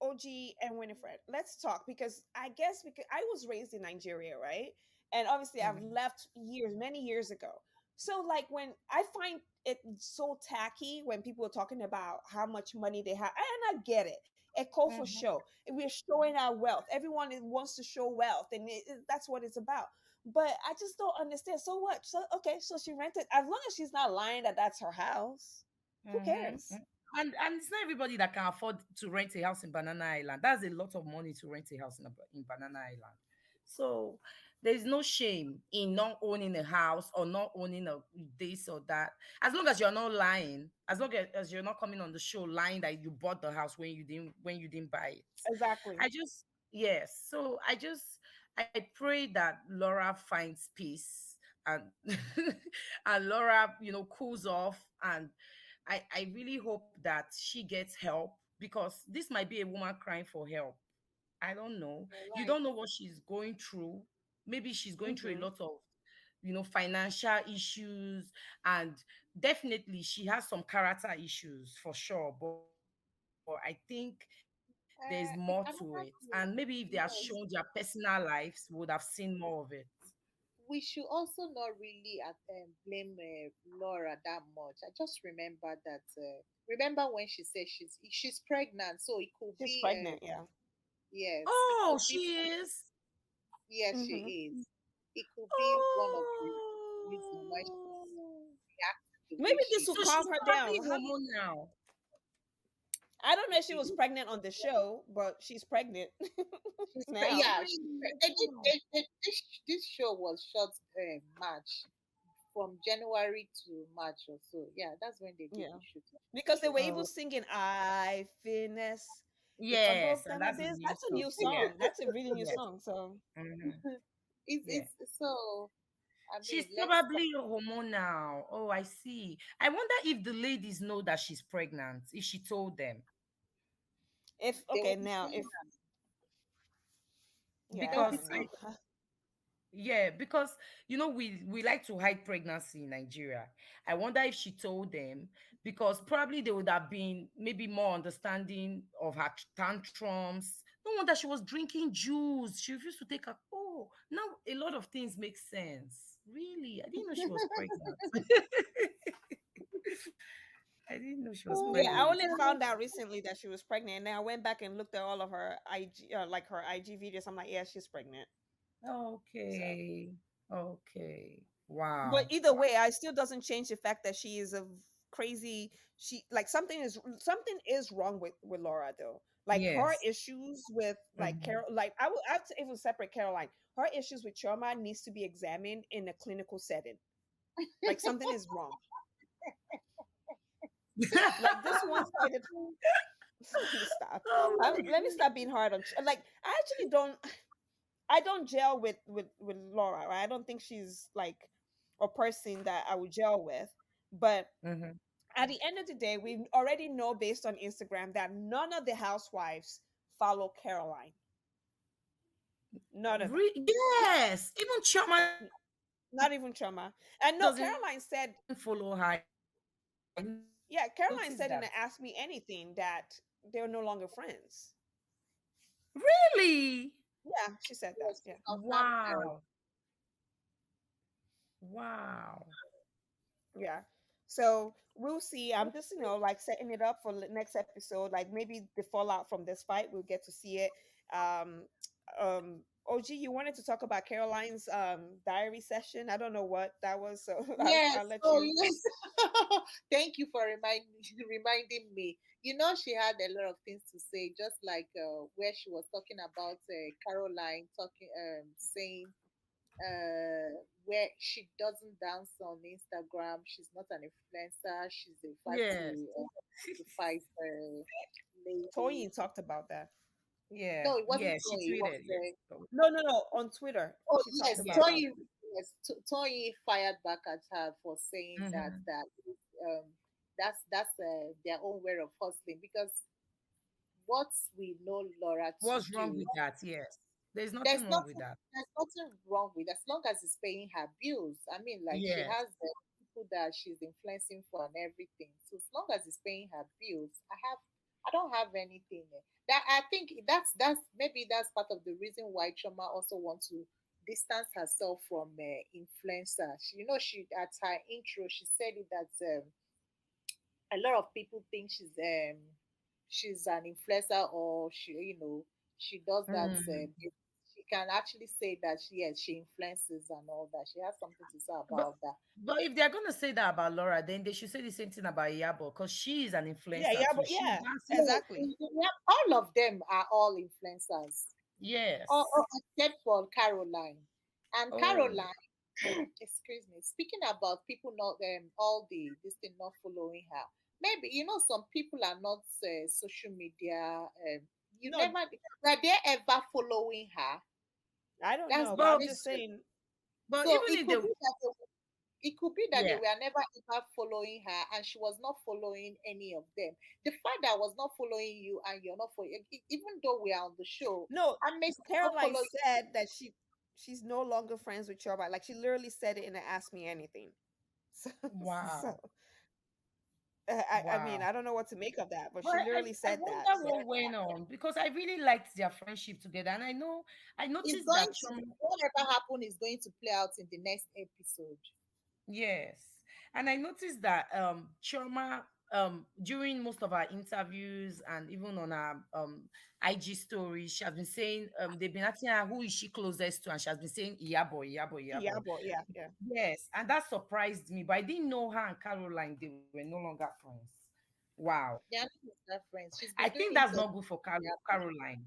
OG and Winifred, let's talk because I guess because I was raised in Nigeria, right? And obviously I've Mhm. left years, many years ago. So like when I find it so tacky when people are talking about how much money they have, and I get it. A call for Mhm. show. We're showing our wealth. Everyone wants to show wealth, and that's what it's about. But I just don't understand. So what? So okay, so she rented. As long as she's not lying that that's her house, who Mhm. cares? And it's not everybody that can afford to rent a house in Banana Island. That's a lot of money to rent a house in Banana Island. So there's no shame in not owning a house or not owning a this or that. As long as you're not lying, as long as you're not coming on the show lying that you bought the house when you didn't buy it. Exactly. I just yes. So I pray that Laura finds peace and and Laura, cools off and I really hope that she gets help because this might be a woman crying for help. I don't know. You're You right. don't know what she's going through. Maybe she's going through a Hmm. lot of, financial issues, and definitely she has some character issues for sure. But I think there's more to it. And maybe if they had Another shown thing, their personal yes, lives, we would have seen more of it. we should also not really blame Laura that much. I just remember that. Remember when she said she's pregnant, so it could She's be pregnant, yeah. yes, it Oh, could be. she is. Yes, she Hmm. is. It could be one of the reasons why she's Oh. reacting the way Maybe this she will So calm she's her probably down. hormone now. I don't know if she is. was pregnant on the show, but she's pregnant now. Yeah, Really? they did. Wow. This show was shot March, from January to March or so. Yeah, that's when they did Yeah. the shooting of the Because they show. were even Oh, singing I finesse. If I go yes, and down that's a this, new that's a song. new Yes, song. That's a really new yes. song. So Hmm. Yeah. It's so. I She's mean, let's stop. probably hormonal. Oh, I see. I wonder if the ladies know that she's pregnant, if she told them. if They okay will be now saying if that. yeah, They'll I be don't Because know. saying yeah, because we like to hide pregnancy in Nigeria. I wonder if she told them because probably they would have been maybe more understanding of her tantrums. No wonder she was drinking juice. She refused to take her. Oh, now a lot of things make sense. Really, I didn't know she was pregnant. I didn't know she was Yeah, I pregnant. only found out recently that she was pregnant. And then I went back and looked at all of her IG, like her IG videos. I'm like, yeah, she's pregnant. So, Okay, okay, but wow. either way, I still doesn't change the fact that she is a crazy. She like something is wrong with Laura though. Like her Yes. issues with like Mhm. Carol, like I would even separate Caroline. Her issues with Chioma needs to be examined in a clinical setting. Like something is wrong. Like this one sided. Let me stop. Oh my Let me stop being hard on. Like I actually don't. I don't gel with Laura. Right? I don't think she's like a person that I would gel with. But Mhm. at the end of the day, we already know based on Instagram that none of the housewives follow Caroline. None of them. Yes, even Chioma Not even Trauma. And no, doesn't Caroline follow said, her. I noticed yeah, that. Caroline said in the Ask Me Anything that they're no longer friends. Really? Yeah, she said that. yes, she Yeah. confirmed that. Wow. Wow. Yeah. So we'll see. I'm just, like setting it up for the next episode. Like maybe the fallout from this fight, we'll get to see it. Um, OG, you wanted to talk about Caroline's diary session. I don't know what that was, so Yes, I'll let so you. yes. Thank you for reminding me. You know, she had a lot of things to say, just like where she was talking about Caroline talking, saying where she doesn't dance on Instagram. She's not an influencer. She's a Yes. five lady. Toyin talked about that. No, Yeah. it wasn't Yeah. She Toy. It was tweeted. Yes. Oh, No, no, no. On Twitter, oh she talked yes, about yes. it. Toy. Yes, Toy fired back at her for saying Hmm. um that's their own way of hustling because what we know Laura to What's wrong do, with that? Yes. There's there's nothing wrong with nothing that. there's nothing wrong with as long as it's paying her bills. I mean, like she Yes. has them. people that she's influencing for and everything. So as long as it's paying her bills, I don't have anything there. That I think that's maybe that's part of the reason why Choma also wants to distance herself from influencers. She at her intro she said it that a lot of people think she's an influencer, or she does that. Mm. She can actually say that yes, she influences and all that. She has something to say But about that. but if they're gonna say that about Laura, then they should say the same thing about Yabo, because she is an Yeah, influencer yeah, too. but She yeah, dances. No, exactly. all of them are all influencers, Yes. except for Caroline. And Oh, Caroline, excuse me, speaking about people not all the this thing not following her. Maybe some people are not social media. You No, never were they ever following her? I don't That's know, the but but I'm just question. saying. but So even if they, it could be that they yeah, were never ever following her, and she was not following any of them. The fact that I was not following you and you're not following, even though we are on the show, No, I may still not Caroline follow you. said that she's no longer friends with Chorba. Like she literally said it in the Ask Me Anything. So, so wow, I mean, wow. I don't know what to make of that, but But she I, literally I said that. wonder So what went on, because I really liked their friendship together, and I It's noticed going that to Chioma. whatever happened is going to play out in the next episode. Yes. And I noticed that Chioma, during most of our interviews and even on our IG stories, she has been saying, they've been asking her who is she closest to, and she has been saying Iyabo, Iyabo, yeah, Iyabo. but yeah, yeah. Yes, and that surprised me, but I didn't know her and Caroline, they were no longer friends. Wow. They are not friends. She's I been think doing that's interviews. not good for Yeah. Caroline.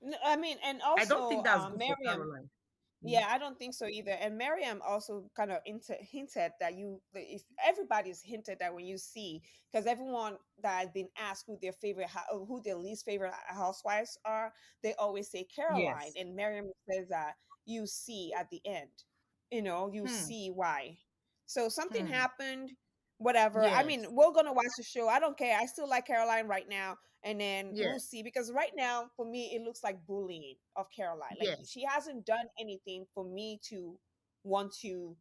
No, I mean, and I don't also think that's good for Miriam. Caroline. Mm. Yeah, I don't think so either. And Mariam also kind of hinted that if everybody's hinted that when you see, because everyone that has been asked who their who their least favorite housewives are, they always say Caroline. Yes. And Mariam says that you see at the end, you Hmm. see why. So something Hmm. happened, whatever. I Yes. mean, we're gonna watch the show. I don't care. I still like Caroline right now, and then we'll Yes. see. Because right now, for me, it looks like bullying of Caroline. Like Yes. she hasn't done anything for me to want to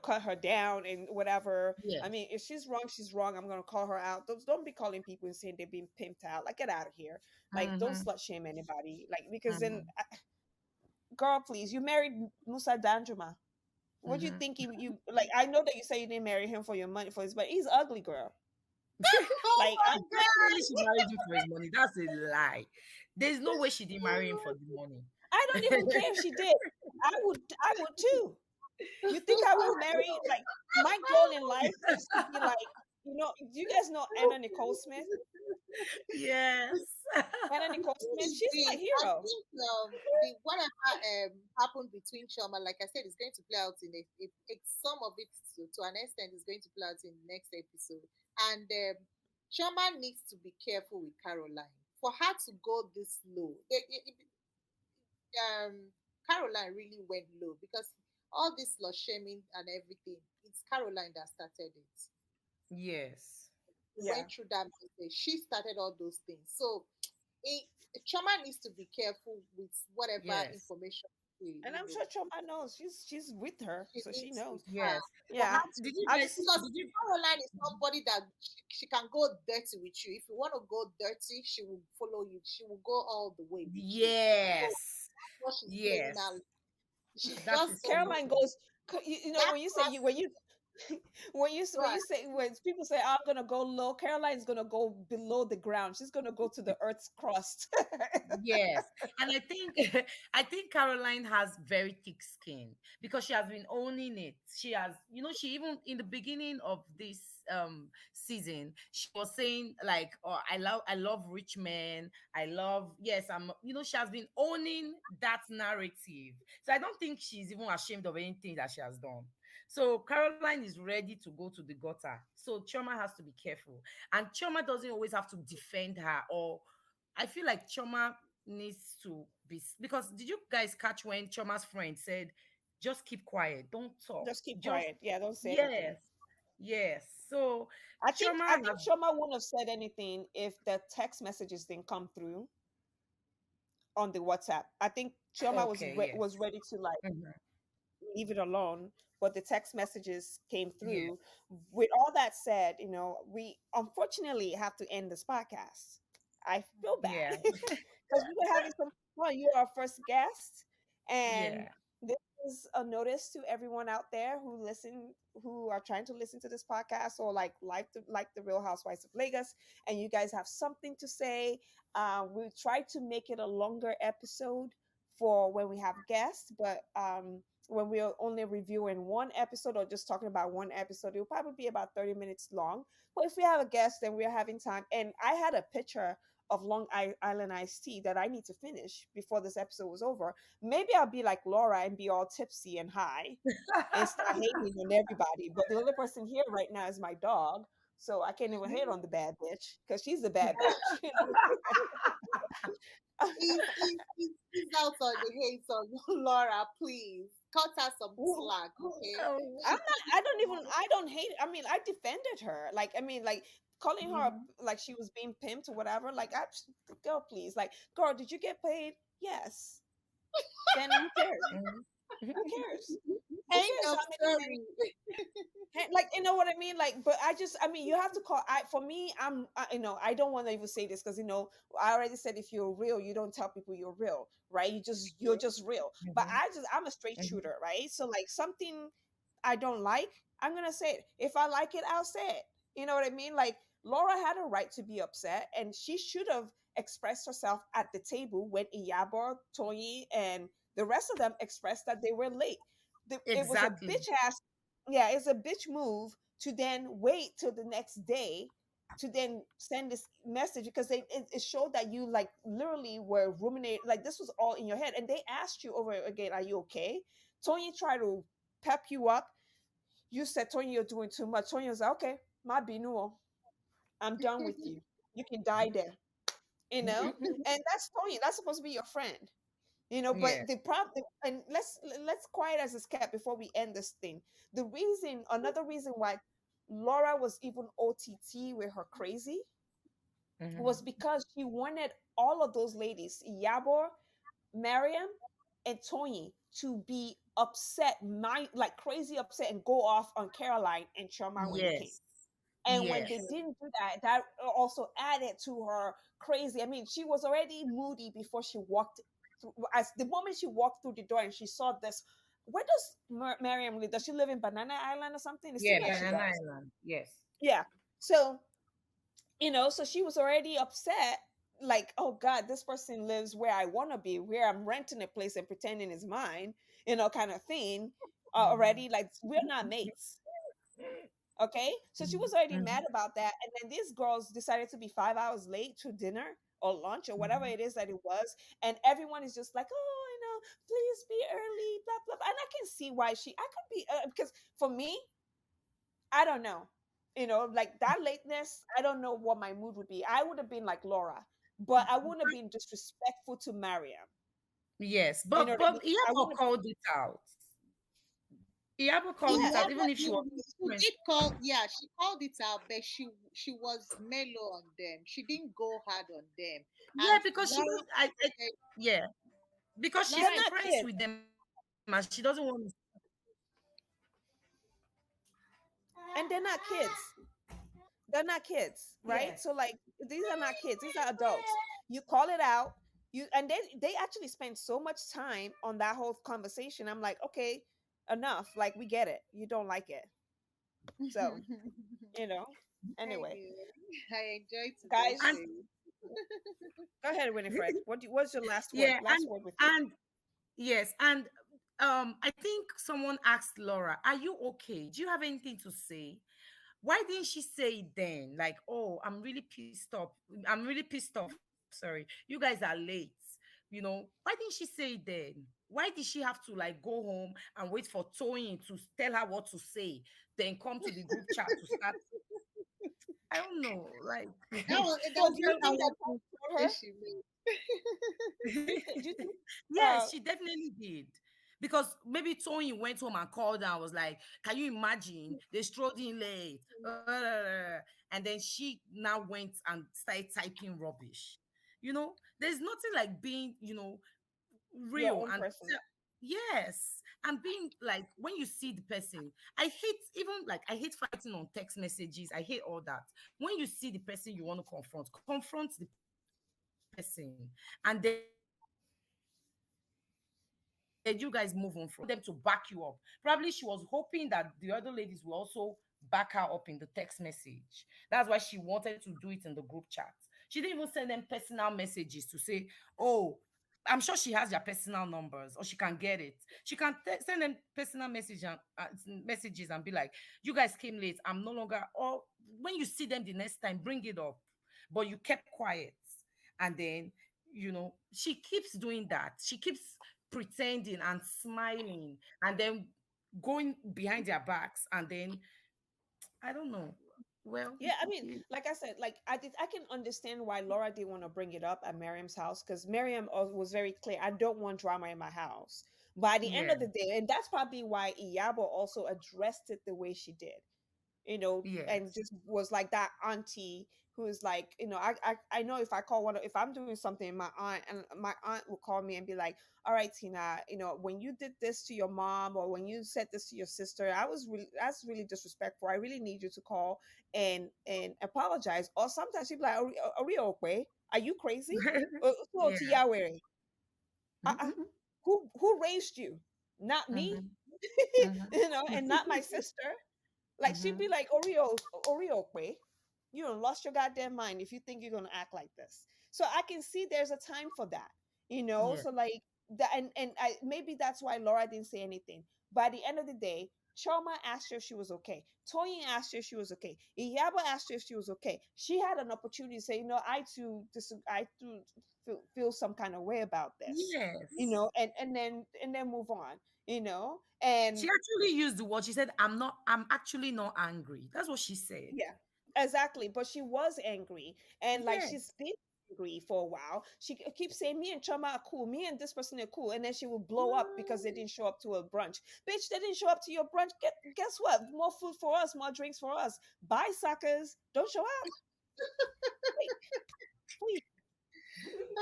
cut her down and whatever. I Yes. mean, if she's wrong, she's wrong. I'm gonna call her out. Don't be calling people and saying they're being pimped out. Like, get out of here. Like, don't Mm-hmm. slut shame anybody. Like, because then, Mm-hmm. girl, please, you married Musa Danjuma. What do you Mm-hmm. think you like? I know that you say you didn't marry him for your money for his, but he's ugly, girl. Oh Like, my Definitely she married him for his money. That's a lie. There's no way she didn't marry him for the money. I don't even care if she did. I would too. You think I will marry? Like, my goal in life is to be like, do you guys know Anna Nicole Smith? Yes. Anna Nicole Smith, It she's my is. I hero. think the whatever happened between Choma, like I said, is going to play out in some of it to an extent is going to play out in the next episode. And Choma needs to be careful with Caroline for her to go this low. Caroline really went low because all this slut shaming and everything, it's Caroline that started it. Yes. Yeah. Went through that message. She started all those things. So it, Choma needs to be careful with whatever Yes. information And I'm sure Choma knows. She's with her, she so she needs with knows. her. Yes. For Yeah. her to, Did you I guys just because did you Caroline is somebody that she can go dirty with you. If you want to go dirty, she will follow you. She will go all the way with you. So Yes. that's what she's playing Yes. now. She's That just is so Caroline true. goes. that When you say class. you when you when you say when people say I'm gonna go low, Caroline's gonna go below the ground. She's gonna go to the earth's crust. Yes, and I think I think Caroline has very thick skin because she has been owning it. She has, she even in the beginning of this season, she was saying like, "Oh, I love rich men. I love yes, I'm." She has been owning that narrative. So I don't think she's even ashamed of anything that she has done. So Caroline is ready to go to the gutter. So Chioma has to be careful, and Chioma doesn't always have to defend her or I feel like Choma needs to be because did you guys catch when Choma's friend said, "Just keep quiet, don't talk, Just keep just quiet. Yeah, don't say anything. yes, yes." So I think Choma I think has Shoma wouldn't have said anything if the text messages didn't come through on the WhatsApp. I think Chioma was okay, yes, ready to like, mhm, leave it alone. But the text messages came Yeah. through. With all that said, you know, we unfortunately have to end this podcast. I feel bad Yeah. because we were having some fun. You are our first guest, and Yeah. this is a notice to everyone out there who listen, who are trying to listen to this podcast or like the Real Housewives of Lagos, and you guys have something to say. We try to make it a longer episode for when we have guests, but when we're only reviewing one episode or just talking about one episode, it'll probably be about 30 minutes long. But if we have a guest, then we're having time. And I had a picture of Island iced tea that I need to finish before this episode was over. Maybe I'll be like Laura and be all tipsy and high and start hating on everybody. But the only person here right now is my dog. So I can't even hate on the bad bitch because she's the bad bitch. You Ease out on the hate on Laura, please. Cut her some know? slack, okay? Oh, I'm not. I don't hate. I mean, I defended her. Like, I mean, like calling her like she was being pimped or whatever. Like, girl, please, like, girl, did you get paid? Yes. Then who cares? mhm. Who cares? Who End cares of how many men? story. Like, you know what I mean? Like, but I mean, you have to call. For me, you know, I don't want to even say this because you know, I already said if you're real, you don't tell people you're real, right? You're just real. But Mhm. I'm a straight Mhm. shooter, right? So like something I don't like, I'm gonna say it. If I like it, I'll say it. You know what I mean? Like Laura had a right to be upset, and she should have expressed herself at the table when Iyabo, Toyin, and the rest of them expressed that they were late. It was a Exactly. bitch ass, yeah, it's a bitch move to then wait till the next day to then send this message because it showed that you like literally were ruminating, like this was all in your head, and they asked you over again, are you okay? Tony tried to pep you up. You said, Tony, you're doing too much. Tony was like, okay, my binuo, I'm done with you. You can die there, you know? And that's Tony. That's supposed to be your friend, you know? Yeah. But the problem, and let's quiet as it's kept before we end this thing. Another reason why Laura was even OTT with her crazy was Mhm. because she wanted all of those ladies, Yabor, Mariam, and Toyin, to be upset, like crazy upset, and go off on Caroline and Chioma when they came. Yes. And when they Yes. didn't do that, that also added to her crazy. I mean, she was already moody before she walked through. As the moment she walked through the door and she saw this, where does Mariam live? Does she live in Banana Island or something? It Yeah, seemed like she Banana does. Island. Yes. Yeah. So, you know, so she was already upset. Like, oh God, this person lives where I want to be, where I'm renting a place and pretending it's mine, you know, kind of thing. Mhm. Already, like, we're not mates. Okay. So she was already mad Mhm. about that. And then these girls decided to be 5 hours late to dinner or lunch or whatever Mhm. it is that it was. And everyone is just like, oh, you know, please be early, blah, blah, blah. And I can see why I could be, because for me, I don't know, you know, like that lateness, I don't know what my mood would be. I would have been like Laura, but I wouldn't have been disrespectful to Mariam. Yes, You know but what I mean? I Iyabo wouldn't have, called it out. Iyabo called it yeah. out, Yeah, even but if she was she different. did call. Yeah, she called it out, but she was mellow on them. She didn't go hard on them. Yeah, And because she Laura, does. Yeah, because she's They're Laura, not friends kids. with them, and she doesn't want to. And they're not kids. They're not kids, right? Yes. So like these are not kids, these are adults. You call it out, you and they actually spend so much time on that whole conversation. I'm like, okay, enough. Like we get it. You don't like it. So, you know, anyway. anyway, I enjoyed today's Guys, And show. go ahead, Winifred. What's your last word? yeah, Last word with you. and yes, and I think someone asked Laura, "Are you okay? Do you have anything to say?" Why didn't she say it then? Like, oh, I'm really pissed off. I'm really pissed off. Sorry, you guys are late. Why didn't she say it then? Why did she have to like go home and wait for Toyin to tell her what to say, then come to the group chat to start? I don't know. Like, That So was do you just think how that one told her? mistake she made. Do you think yes, she definitely did. Because maybe Tony went home and called her and was like, can you imagine? They strolled in late. And then she now went and started typing rubbish. There's nothing like being, your real own and person? Yes. And being like, when you see the person, I hate, even like, I hate fighting on text messages. I hate all that. When you see the person you want to confront the person, and then you guys move on from it. Don't wait for them to back you up. Probably she was hoping that the other ladies will also back her up in the text message. That's why she wanted to do it in the group chat. She didn't even send them personal messages to say, oh, I'm sure she has their personal numbers or she can get it. She can send them personal messages and be like, you guys came late. I'm no longer. Or when you see them the next time, bring it up. But you kept quiet, and then she keeps doing that. She keeps pretending and smiling, and then going behind their backs, and then I don't know. Well, Yeah, I mean, like I said, like I can understand why Laura didn't want to bring it up at Miriam's house because Miriam was very clear. I don't want drama in my house. By the end yeah, of the day, and that's probably why Iyabo also addressed it the way she did, and yes. just was like that auntie who is like, I know if I call if I'm doing something, my aunt will call me and be like, all right, Tina, when you did this to your mom or when you said this to your sister, that's really disrespectful. I really need you to call and apologize. Or sometimes she'd be like, are we okay? Are you crazy? So, Yeah. uh-uh. Mhm, Who raised you? Not me. mhm, mhm, And not my sister. Like she'd be mhm. like, Oreo, way. You done lost your goddamn mind if you think you're gonna act like this. So I can see there's a time for that, Yeah. So like that, and maybe that's why Laura didn't say anything. By the end of the day, Choma asked her if she was okay. Toyin asked her if she was okay. Iyabo asked her if she was okay. She had an opportunity to say, I too feel some kind of way about this, Yes. and then move on, She and actually used the word. She said, I'm actually not angry. That's what she said. yeah, exactly. But she was angry, and like she's Yes. been angry for a while. She keeps saying, "Me and Chama are cool. Me and this person are cool," and then she will blow up because they didn't show up to a brunch. Bitch, they didn't show up to your brunch. Guess what? More food for us, more drinks for us. Bye, suckers. Don't show up. Wait, please.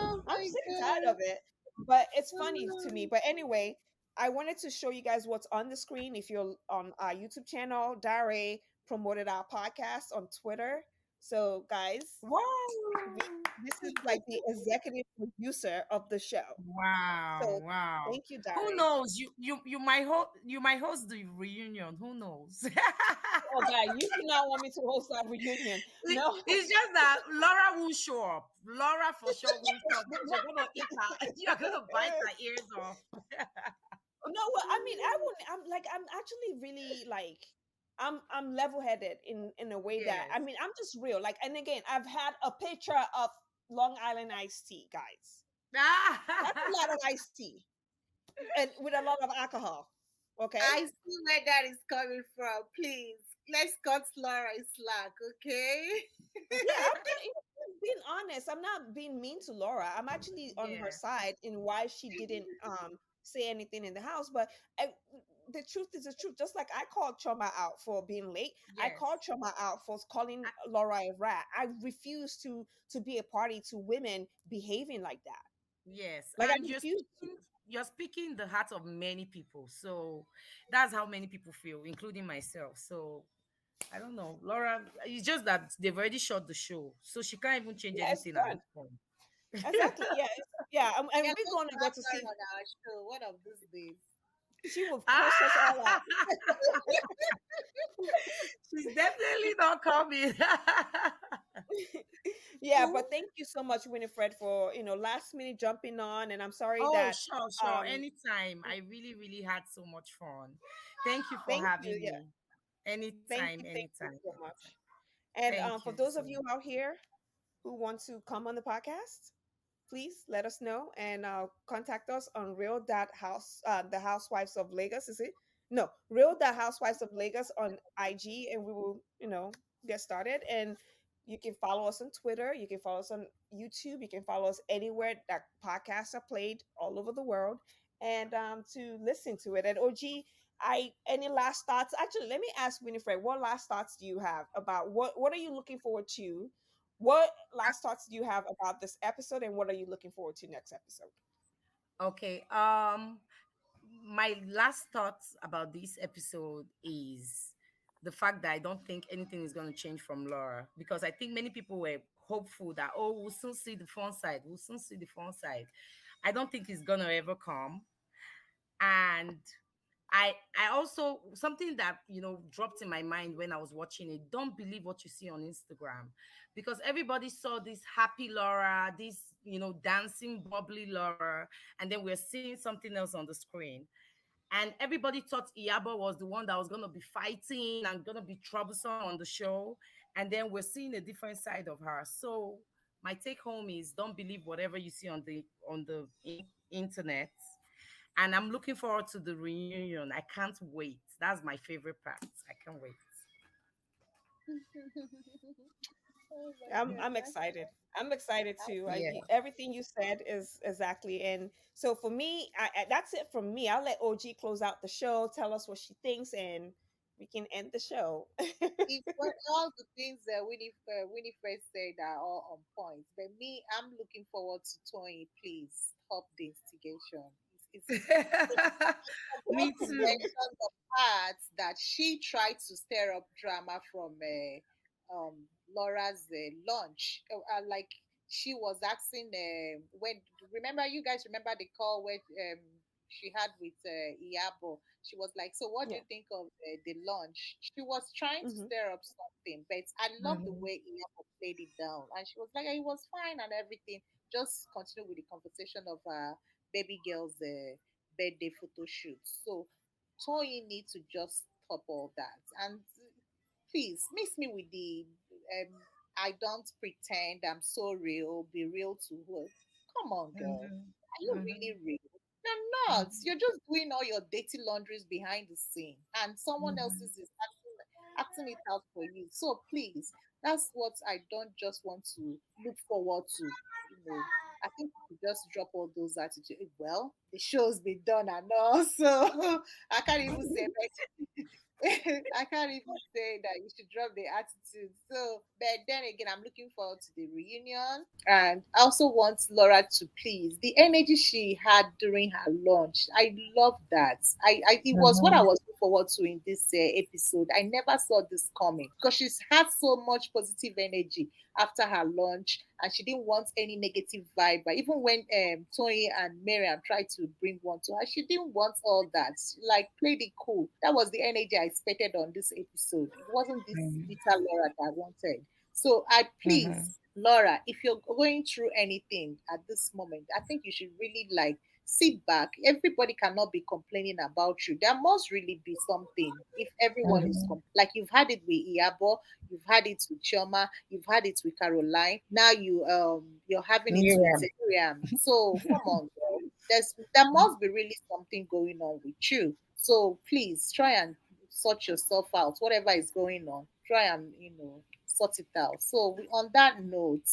Oh I'm my sick and tired god. of it. But it's funny to me. Oh, But anyway, I wanted to show you guys what's on the screen. If you're on our YouTube channel, Dare promoted our podcast on Twitter. So, guys, we, Wow. this is like the executive producer of the show. Wow. So, Wow. thank you, Who Dare. knows? You might host the reunion. Who knows? Oh, God, you do not want me to host that reunion. No, It's just that Laura will show up. Laura for sure will show up. You're gonna eat her. You're gonna bite her ears off. no, well, I mean, I wouldn't. I'm actually really like, I'm level headed in a way that, I Yes. mean, I'm just real. Like, and again, I've had a picture of Long Island iced tea, guys. That's a lot of iced tea, and with a lot of alcohol. Okay. I see where that is coming from. Please, let's cut Laura slack, okay? Yeah, I'm being honest. I'm not being mean to Laura. I'm actually on her Yeah. side in why she didn't say anything in the house. But the truth is the truth. Just like I called Choma out for being late, I called Yes. Choma out for calling I- Laura a rat. I refuse to be a party to women behaving like that. Yes. Like I And refuse to. you're speaking the heart of many people. So that's how many people feel, including myself. So I don't know. Laura, it's just that they've already shot the show. So she can't even change Yeah, it's anything at this done. point. Exactly. Yeah. Yeah. We And are we're going going to to have get to her see. on our show one of these days. She will curse us all out. Ah! She's definitely not coming. Yeah, but thank you so much, Winifred, for last minute jumping on. And I'm sorry Oh, that sure, sure. um Anytime. I really, really had so much fun. Thank you for thank you. having Yeah, me. Anytime, thank you anytime, so anytime. much. And Thank for you those so of you much. out here who want to come on the podcast, please let us know and contact us on the Housewives of Lagos. Is it? No, Housewives of Lagos on IG, and we will, get started. And you can follow us on Twitter. You can follow us on YouTube. You can follow us anywhere that podcasts are played all over the world, and to listen to it. And OG, any last thoughts? Actually, let me ask Winifred, what last thoughts do you have about what are you looking forward to? What last thoughts do you have about this episode, and what are you looking forward to next episode? Okay. my last thoughts about this episode is the fact that I don't think anything is going to change from Laura, because I think many people were hopeful that, oh, we'll soon see the fun side. We'll soon see the fun side. I don't think it's going to ever come. And I also, something that dropped in my mind when I was watching it, don't believe what you see on Instagram, because everybody saw this happy Laura, this dancing bubbly Laura, and then we're seeing something else on the screen. And everybody thought Iyabo was the one that was going to be fighting and going to be troublesome on the show, and then we're seeing a different side of her. So my take home is, don't believe whatever you see on the internet. And I'm looking forward to the reunion. I can't wait. That's my favorite part. I can't wait. Oh my I'm goodness. excited. I'm excited too. Yeah. Everything you said is exactly. And so for me, that's it from me. I'll let OG close out the show, tell us what she thinks, and we can end the show. If what all the things that Winifred said are all on point, but me, I'm looking forward to Toyin. Please stop the instigation. I want Me to too. mention the part that she tried to stir up drama from Laura's lunch. Like she was asking when remember you guys remember the call where she had with Iyabo. She was like, "So what do Yeah. you think of the lunch?" She was trying to Hmm. stir up something, but I love the Mhm. way Iyabo played it down, and she was like, "It was fine and everything." Just continue with the conversation of baby girl's birthday photo shoot. So Toyin needs to just stop all that. And please miss me with the I don't pretend I'm so real, be real to who. Come on, girl. Mhm. Are you Mhm. really real? You're not. Mhm. You're just doing all your dirty laundries behind the scene, and someone else Mhm. is acting it out for you. So please, that's what I don't just want to look forward to. I think we just drop all those attitudes. Well, the show's been done and all, so I can't even say I can't even say that you should drop the attitude. So, but then again, I'm looking forward to the reunion, and I also want Laura to please the energy she had during her launch. I love that. It was what I Mhm. was looking forward to in this episode. I never saw this coming because she's had so much positive energy after her launch, and she didn't want any negative vibe. But even when Toyin and Mariam tried to bring one to her, she didn't want all that. She, like, played it cool. That was the energy I expected on this episode. It wasn't this Mhm. bitter Laura that I wanted. So I please, Mhm. Laura, if you're going through anything at this moment, I think you should really like sit back. Everybody cannot be complaining about you. There must really be something. If everyone is Mhm. like you've had it with Iyabo, you've had it with Chioma, you've had it with Caroline. Now you're having it with Miriam. Miriam. So come on, girl. There must be really something going on with you. So please try and sort yourself out. Whatever is going on, try and sort it out. So on that note,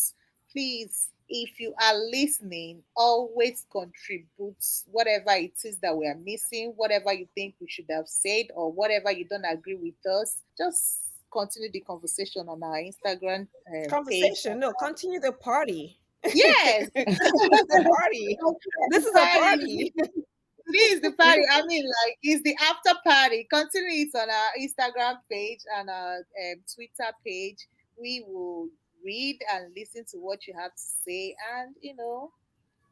please, if you are listening, always contribute whatever it is that we are missing, whatever you think we should have said, or whatever you don't agree with us. Just continue the conversation on our Instagram page. Conversation. No, continue the party. Yes, Continue the party. the This is a party. party. This is the party. I mean, like, it's the after party. Continue it on our Instagram page and our Twitter page. We will read and listen to what you have to say, and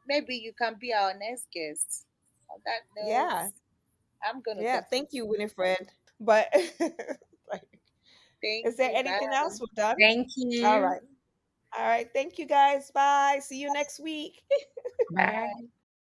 maybe you can be our next guest. On that note, Yeah. I'm gonna Yeah. continue. Thank you, Winifred. But like, Thank is there you. Bye. anything else? We're done. Thank All you. right. All right. Thank you guys. Bye. See you next week. Bye. Bye.